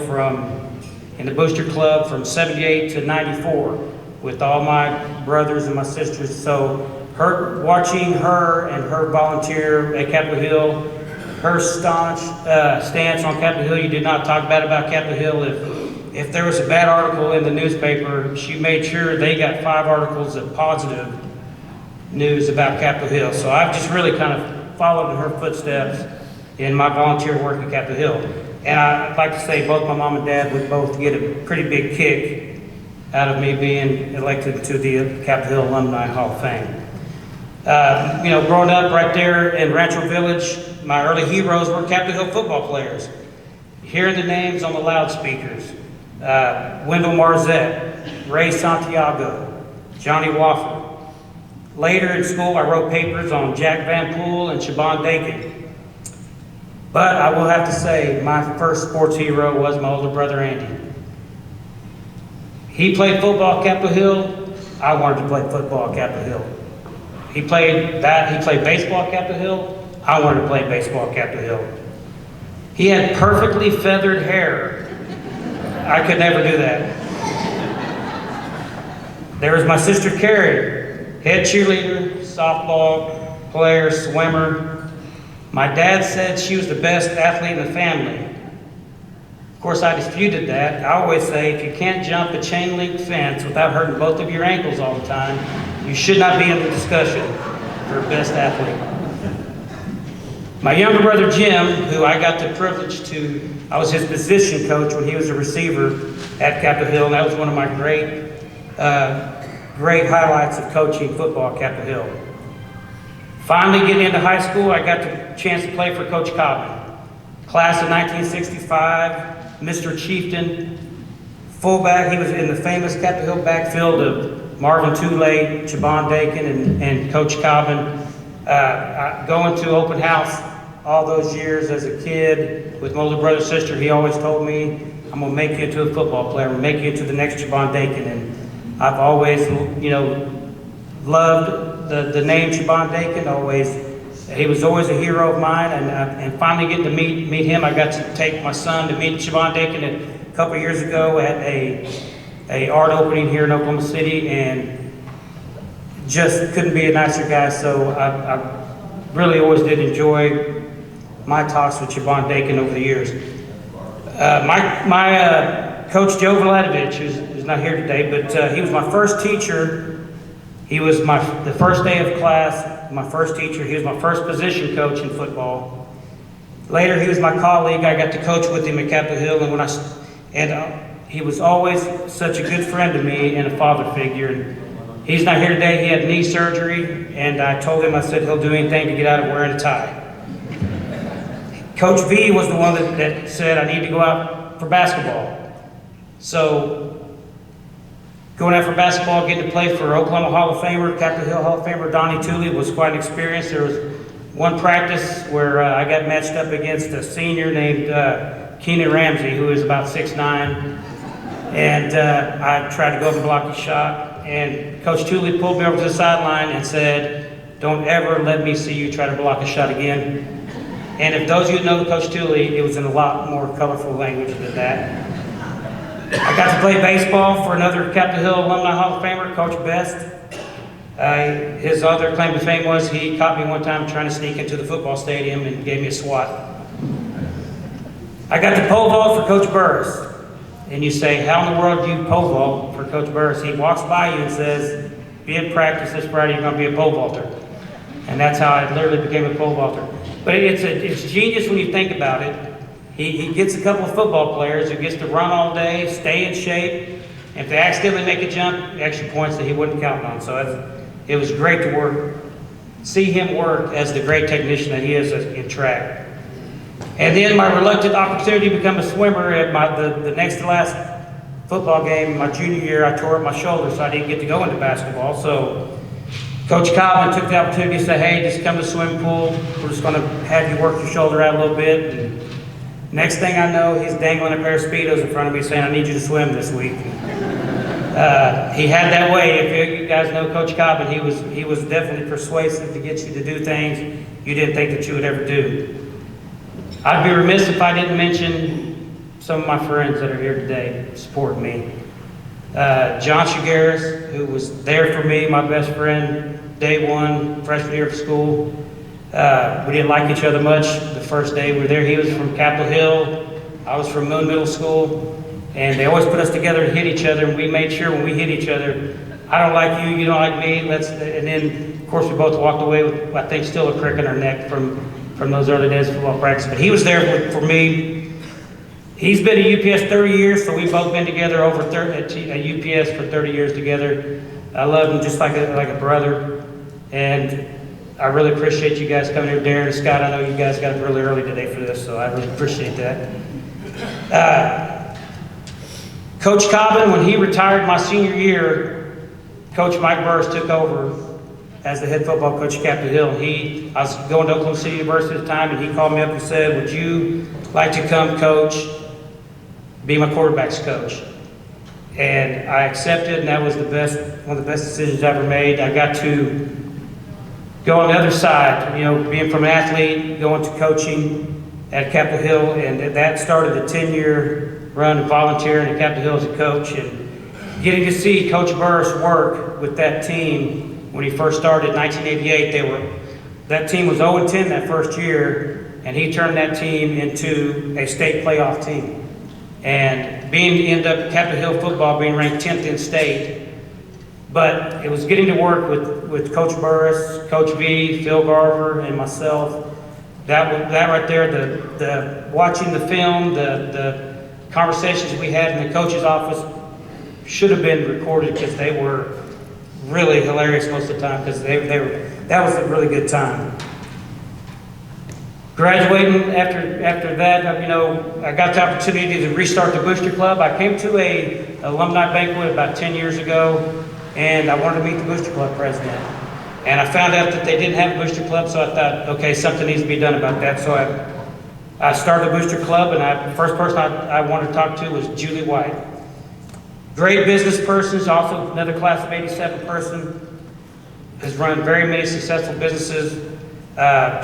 in the Booster Club from 78 to 94 with all my brothers and my sisters. So watching her and her volunteer at Capitol Hill, her staunch stance on Capitol Hill, you did not talk bad about Capitol Hill. If there was a bad article in the newspaper, she made sure they got 5 articles of positive news about Capitol Hill. So I've just really kind of followed in her footsteps in my volunteer work at Capitol Hill. And I'd like to say both my mom and dad would both get a pretty big kick out of me being elected to the Capitol Hill Alumni Hall of Fame. Growing up right there in Rancho Village, my early heroes were Capitol Hill football players. Hearing the names on the loudspeakers, Wendell Marzette, Ray Santiago, Johnny Wofford. Later in school, I wrote papers on Jack Van Poole and Chebon Dacon. But I will have to say, my first sports hero was my older brother, Andy. He played football at Capitol Hill. I wanted to play football at Capitol Hill. He played baseball at Capitol Hill. I wanted to play baseball at Capitol Hill. He had perfectly feathered hair. I could never do that. There was my sister Carrie, head cheerleader, softball player, swimmer. My dad said she was the best athlete in the family. Of course, I disputed that. I always say, if you can't jump a chain link fence without hurting both of your ankles all the time, you should not be in the discussion for best athlete. My younger brother Jim, who I got the privilege I was his position coach when he was a receiver at Capitol Hill, and that was one of my great great highlights of coaching football at Capitol Hill. Finally getting into high school, I got the chance to play for Coach Cowboy. Class of 1965, Mr. Chieftain, fullback. He was in the famous Capitol Hill backfield of Marvin Tooley, Chebon Dacon, and Coach Cowboy. Going to open house all those years as a kid with my older brother and sister, he always told me, I'm gonna make you into a football player, I'm gonna make you into the next Chebon Dacon. And I've always, loved the name Chebon Dacon. He was always a hero of mine, and finally getting to meet him. I got to take my son to meet Chebon Dacon a couple years ago at a art opening here in Oklahoma City, and just couldn't be a nicer guy. So I really always did enjoy my talks with Chebon Dacon over the years. My coach Joe Vladovich, who's not here today, but he was my first teacher. He was the first day of class, my first teacher. He was my first position coach in football. Later, he was my colleague. I got to coach with him at Capitol Hill, and he was always such a good friend to me and a father figure. And he's not here today. He had knee surgery, and I told him, I said he'll do anything to get out of wearing a tie. Coach V was the one that said I need to go out for basketball. So going out for basketball, getting to play for Oklahoma Hall of Famer, Capitol Hill Hall of Famer Donnie Tooley was quite an experience. There was one practice where I got matched up against a senior named Keenan Ramsey, who is about 6'9", and I tried to go up and block his shot, and Coach Tooley pulled me over to the sideline and said, don't ever let me see you try to block a shot again. And if those of you who know Coach Tooley, it was in a lot more colorful language than that. I got to play baseball for another Capitol Hill Alumni Hall of Famer, Coach Best. His other claim to fame was he caught me one time trying to sneak into the football stadium and gave me a swat. I got to pole vault for Coach Burris. And you say, how in the world do you pole vault for Coach Burris? He walks by you and says, be in practice this Friday, you're going to be a pole vaulter. And that's how I literally became a pole vaulter. But it's genius when you think about it. He gets a couple of football players who gets to run all day, stay in shape. And if they accidentally make a jump, extra points that he wouldn't count on. So it was great to see him work as the great technician that he is in track. And then my reluctant opportunity to become a swimmer at the next to last football game, my junior year, I tore up my shoulder, so I didn't get to go into basketball. So Coach Cowboy took the opportunity to say, hey, just come to the swimming pool. We're just going to have you work your shoulder out a little bit. And next thing I know, he's dangling a pair of Speedos in front of me saying, I need you to swim this week. He had that way. If you guys know Coach Cowboy, he was definitely persuasive to get you to do things you didn't think that you would ever do. I'd be remiss if I didn't mention some of my friends that are here today supporting me. John Shigaris, who was there for me, my best friend, day one, freshman year of school. We didn't like each other much the first day we were there. He was from Capitol Hill, I was from Moon Middle School, and they always put us together to hit each other, and we made sure when we hit each other, I don't like you, you don't like me, and then, of course, we both walked away with, I think, still a crick in our neck from those early days of football practice. But he was there for me. He's been at UPS 30 years, so we've both been together at UPS for 30 years together. I love him just like a brother, and I really appreciate you guys coming here. Darren and Scott, I know you guys got up really early today for this, so I really appreciate that. Coach Cowboy, when he retired my senior year, Coach Mike Burris took over as the head football coach at Capitol Hill. I was going to Oklahoma City University at the time, and he called me up and said, would you like to come coach, be my quarterback's coach? And I accepted, and that was one of the best decisions I ever made. I got to go on the other side, being from an athlete, going to coaching at Capitol Hill, and that started a 10-year run of volunteering at Capitol Hill as a coach, and getting to see Coach Burris work with that team. When he first started in 1988, that team was 0-10 that first year, and he turned that team into a state playoff team. And ended up Capitol Hill football being ranked 10th in state. But it was getting to work with Coach Burris, Coach V, Phil Garver, and myself. That right there, the watching the film, the conversations we had in the coach's office should have been recorded because they were really hilarious most of the time because that was a really good time. Graduating after that, you know, I got the opportunity to restart the Booster Club. I came to a alumni banquet about 10 years ago, and I wanted to meet the Booster Club president. And I found out that they didn't have a Booster Club, so I thought, okay, something needs to be done about that. So I started a Booster Club, and the first person I wanted to talk to was Julie White. Great business person, she's also another class of 87 person, has run very many successful businesses.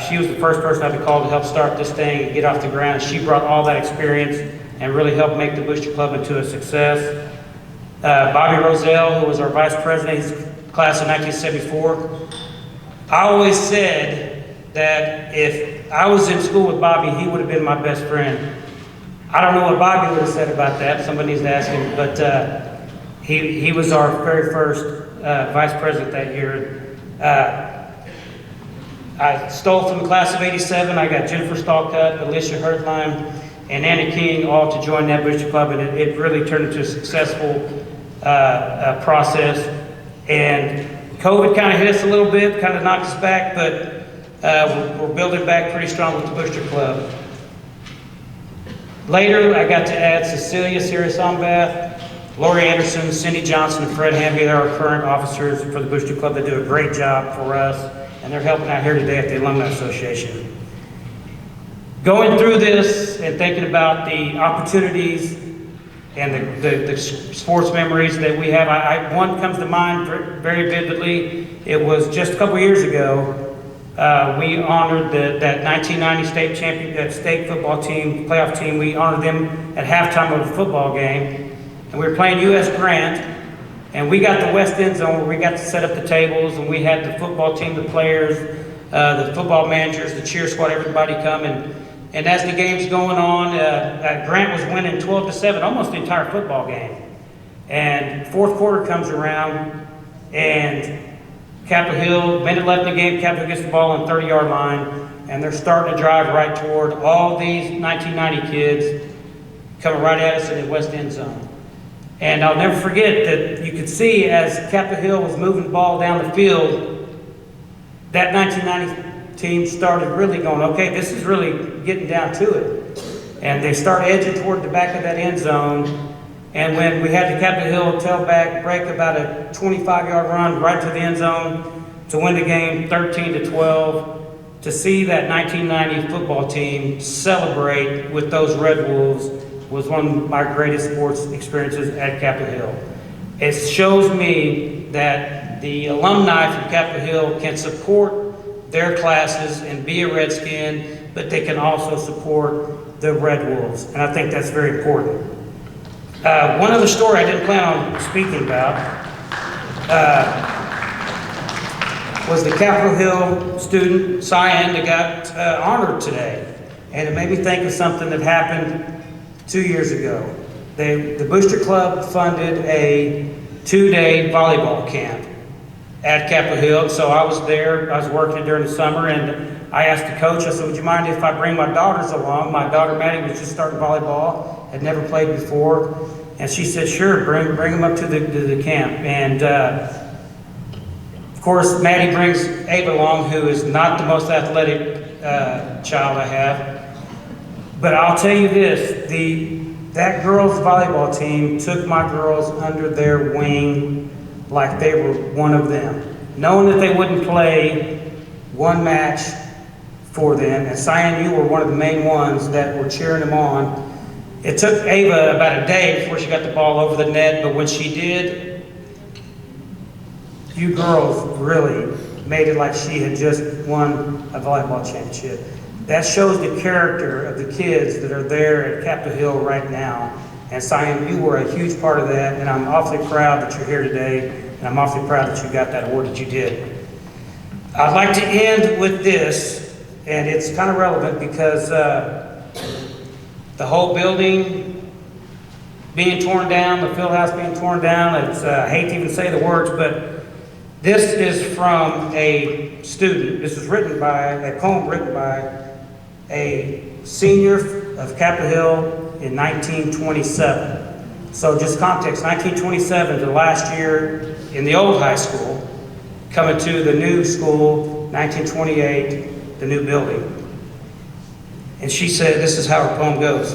She was the first person I had to call to help start this thing and get off the ground. She brought all that experience and really helped make the Booster Club into a success. Bobby Roselle, who was our vice president, he's class of 1974. I always said that if I was in school with Bobby, he would have been my best friend. I don't know what Bobby would have said about that. Somebody needs to ask him. But he was our very first vice president that year. I stole from the class of 87. I got Jennifer Stallcutt, Alicia Hertlein, and Anna King all to join that Booster Club, and it really turned into a successful process. And COVID kind of hit us a little bit, kind of knocked us back, but we're building back pretty strong with the Booster Club. Later, I got to add Cecilia Sirius-Ombath, Lori Anderson, Cindy Johnson, and Fred Hamby. They're our current officers for the Booster Club. They do a great job for us, and they're helping out here today at the Alumni Association. Going through this and thinking about the opportunities and the sports memories that we have, one comes to mind very vividly. It was just a couple years ago. We honored that 1990 state football team, playoff team. We honored them at halftime of a football game. And we were playing U.S. Grant, and we got the west end zone where we got to set up the tables, and we had the football team, the players, the football managers, the cheer squad, everybody come. And as the game's going on, Grant was winning 12-7, almost the entire football game. And fourth quarter comes around, and Capitol Hill, minute left in the game, Capitol Hill gets the ball on the 30-yard line, and they're starting to drive right toward all these 1990 kids coming right at us in the west end zone. And I'll never forget that you could see as Capitol Hill was moving the ball down the field, that 1990 team started really going, okay, this is really getting down to it. And they start edging toward the back of that end zone. And when we had the Capitol Hill tailback break about a 25-yard run right to the end zone to win the game 13-12, to see that 1990 football team celebrate with those Red Wolves was one of my greatest sports experiences at Capitol Hill. It shows me that the alumni from Capitol Hill can support their classes and be a Redskin, but they can also support the Red Wolves, and I think that's very important. One other story I didn't plan on speaking about was the Capitol Hill student, Cyan, that got honored today. And it made me think of something that happened 2 years ago. The Booster Club funded a 2-day volleyball camp at Capitol Hill. So I was there, I was working during the summer, and I asked the coach, I said, would you mind if I bring my daughters along? My daughter Maddie was just starting volleyball, had never played before. And she said, sure, bring them up to the camp. And of course, Maddie brings Ava along, who is not the most athletic child I have. But I'll tell you this, that girls' volleyball team took my girls under their wing like they were one of them, knowing that they wouldn't play one match for them. And Cyan, you were one of the main ones that were cheering them on. It took Ava about a day before she got the ball over the net, but when she did, you girls really made it like she had just won a volleyball championship. That shows the character of the kids that are there at Capitol Hill right now. And Cyan, you were a huge part of that, and I'm awfully proud that you're here today, and I'm awfully proud that you got that award that you did. I'd like to end with this, and it's kind of relevant because the whole building being torn down, the field house being torn down, it's, I hate to even say the words, but this is from a student. This was written by, a poem written by a senior of Capitol Hill in 1927. So just context, 1927 to last year in the old high school, coming to the new school, 1928, the new building. And she said, this is how her poem goes.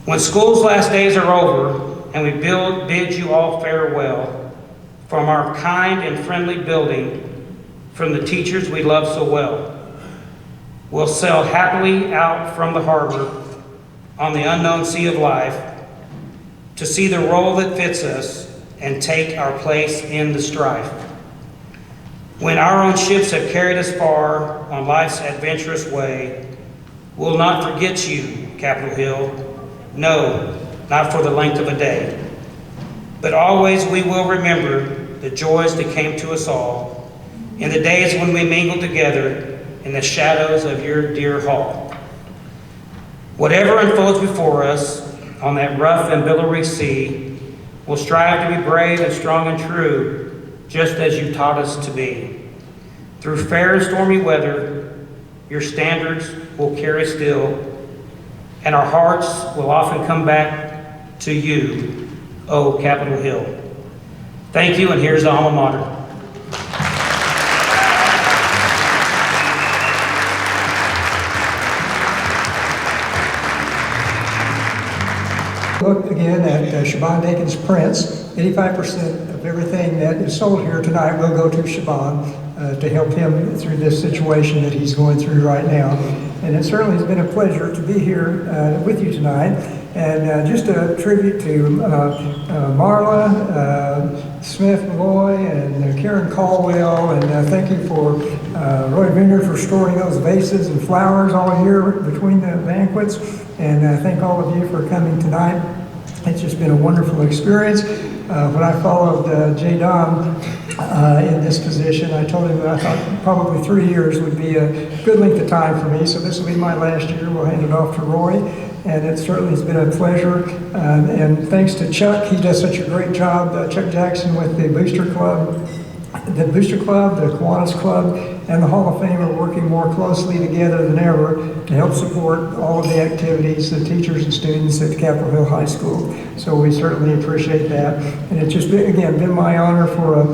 When school's last days are over and we bid you all farewell from our kind and friendly building, from the teachers we love so well, we'll sail happily out from the harbor on the unknown sea of life to see the role that fits us and take our place in the strife. When our own ships have carried us far on life's adventurous way, we'll not forget you, Capitol Hill. No, not for the length of a day. But always we will remember the joys that came to us all in the days when we mingled together in the shadows of your dear hall. Whatever unfolds before us on that rough and billowy sea, we'll strive to be brave and strong and true, just as you taught us to be. Through fair and stormy weather, your standards will carry still, and our hearts will often come back to you, O Capitol Hill. Thank you, and here's the alma mater. Look again at Chebon Dacon's prints. 85% of everything that is sold here tonight will go to Chebon to help him through this situation that he's going through right now. And it certainly has been a pleasure to be here with you tonight. And just a tribute to Marla, Smith Malloy, and Karen Caldwell, and thank you for Roy Vineyard for storing those vases and flowers all year between the banquets. And thank all of you for coming tonight. It's just been a wonderful experience. When I followed J. Don in this position, I told him that I thought probably 3 years would be a good length of time for me. So this will be my last year. We'll hand it off to Roy. And it certainly has been a pleasure. And thanks to Chuck, he does such a great job. Chuck Jackson with the Booster Club, the Kiwanis Club, and the Hall of Fame are working more closely together than ever to help support all of the activities, the teachers and students at Capitol Hill High School. So we certainly appreciate that. And it's just, been my honor for a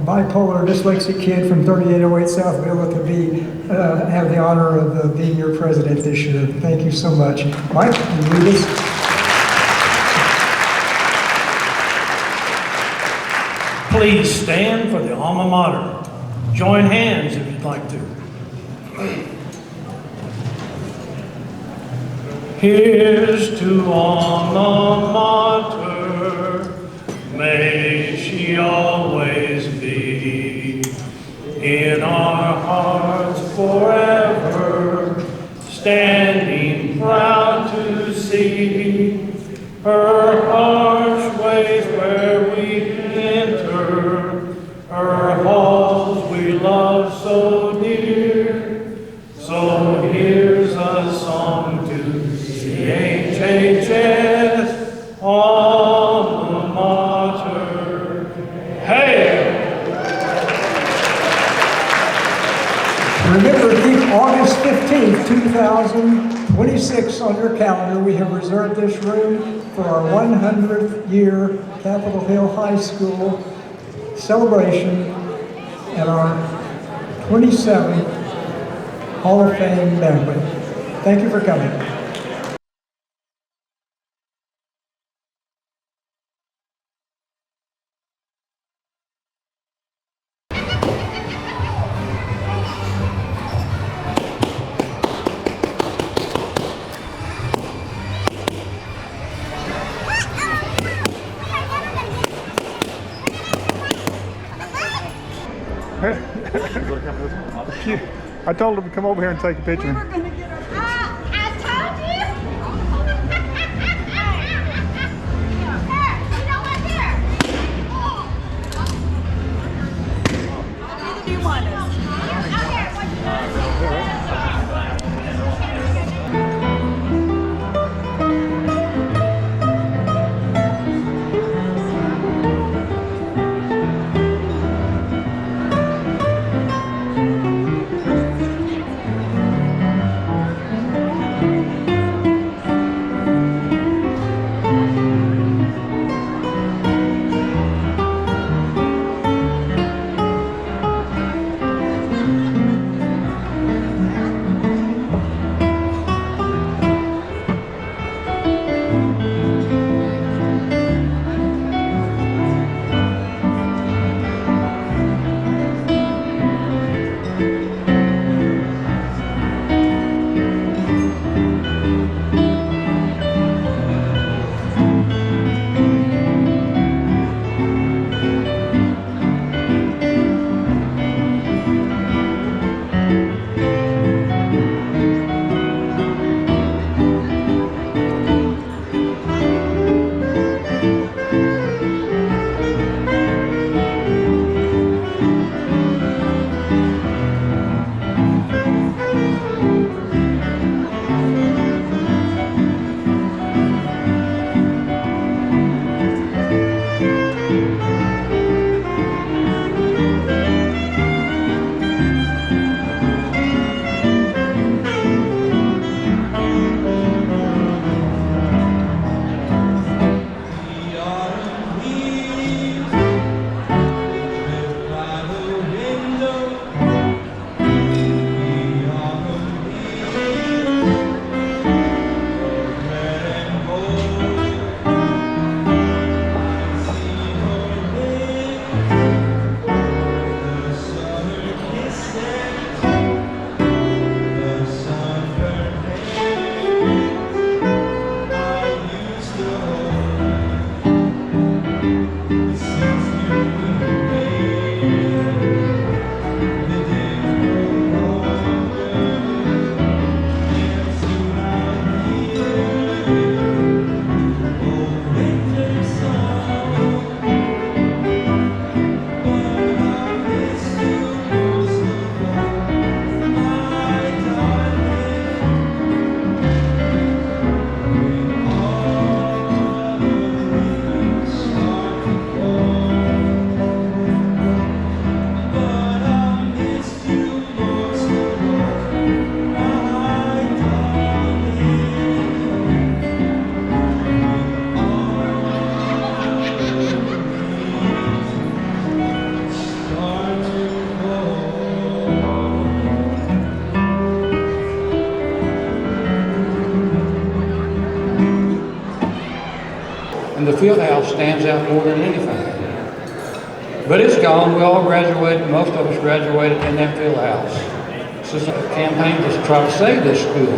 bipolar dyslexic kid from 3808 South Villa to have the honor of being your president this year. Thank you so much. Mike, can you read this? Please stand for the alma mater. Join hands if you'd like to. Here's to alma mater, may she always be in our hearts forever, standing proud to see her archways where we enter, her halls we love so dear. So here's a song to CHHS alma mater. Hail! Remember to keep August 15th, 2026 on your calendar. We have reserved this room for our 100th year Capitol Hill High School celebration at our 27th Hall of Fame banquet. Thank you for coming. I told him to come over here and take a picture. I told you. Here, you know what? Here. Neither do you want us. And the field house stands out more than anything. But it's gone. We all graduated, most of us graduated in that field house. So it's a campaign to try to save this school.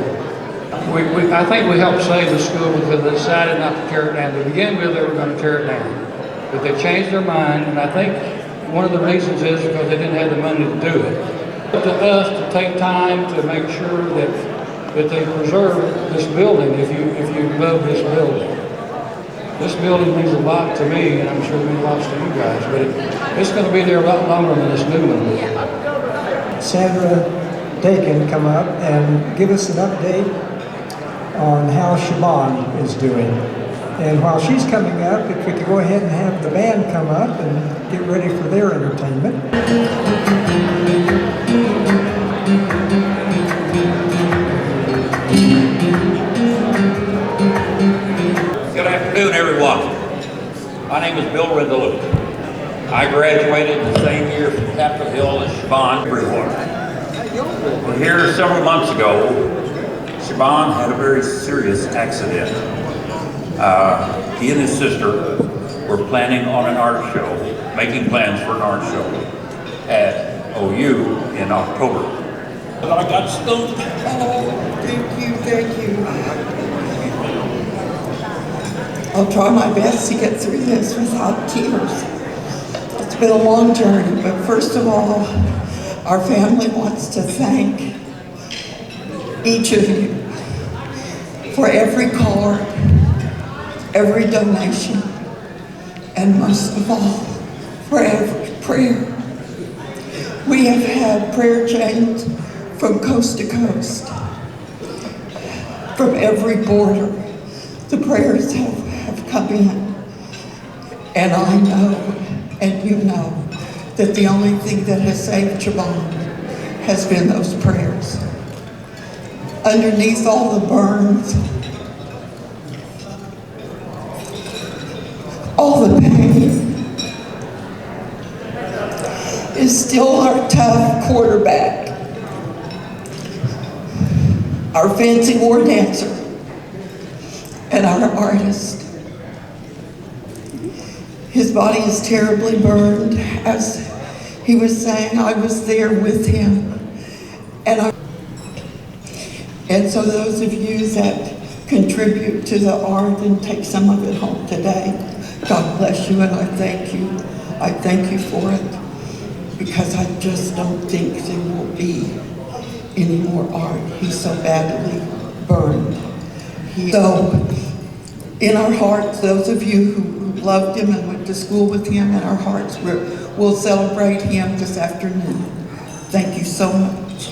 I think we helped save the school because they decided not to tear it down. To begin with, they were going to tear it down. But they changed their mind, and I think one of the reasons is because they didn't have the money to do it. It's up to us to take time to make sure that they preserve this building if you love this building. This building means a lot to me, and I'm sure it means lots to you guys, but it's going to be there a lot longer than this new one will. Sandra Dacon come up and give us an update on how Chebon is doing. And while she's coming up, if we could go ahead and have the band come up and get ready for their entertainment. Good afternoon, everyone. My name is Bill Rindle. I graduated the same year from Capitol Hill as Chebon. Well, here several months ago, Chebon had a very serious accident. He and his sister were planning on an art show, making plans for an art show at OU in October. But I got stumped. Oh, thank you. I'll try my best to get through this without tears. It's been a long journey, but first of all, our family wants to thank each of you for every card, every donation, and most of all, for every prayer. We have had prayer chains from coast to coast, from every border. The prayers have come in, and I know, and you know, that the only thing that has saved Chebon has been those prayers. Underneath all the burns, all the pain, is still our tough quarterback, our fancy war dancer, and our artist. His body is terribly burned. As he was saying, I was there with him. And so those of you that contribute to the art and take some of it home today, God bless you, and I thank you. I thank you for it, because I just don't think there will be any more art. He's so badly burned. So, in our hearts, those of you who loved him and went to school with him, in our hearts, we'll celebrate him this afternoon. Thank you so much.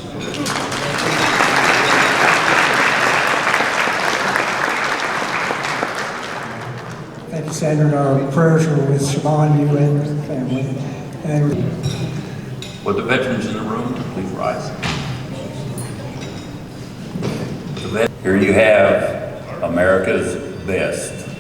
Thank you, Sandra, our prayers are with Chebon, you and your family. And Would the veterans in the room please rise? Here you have America's best.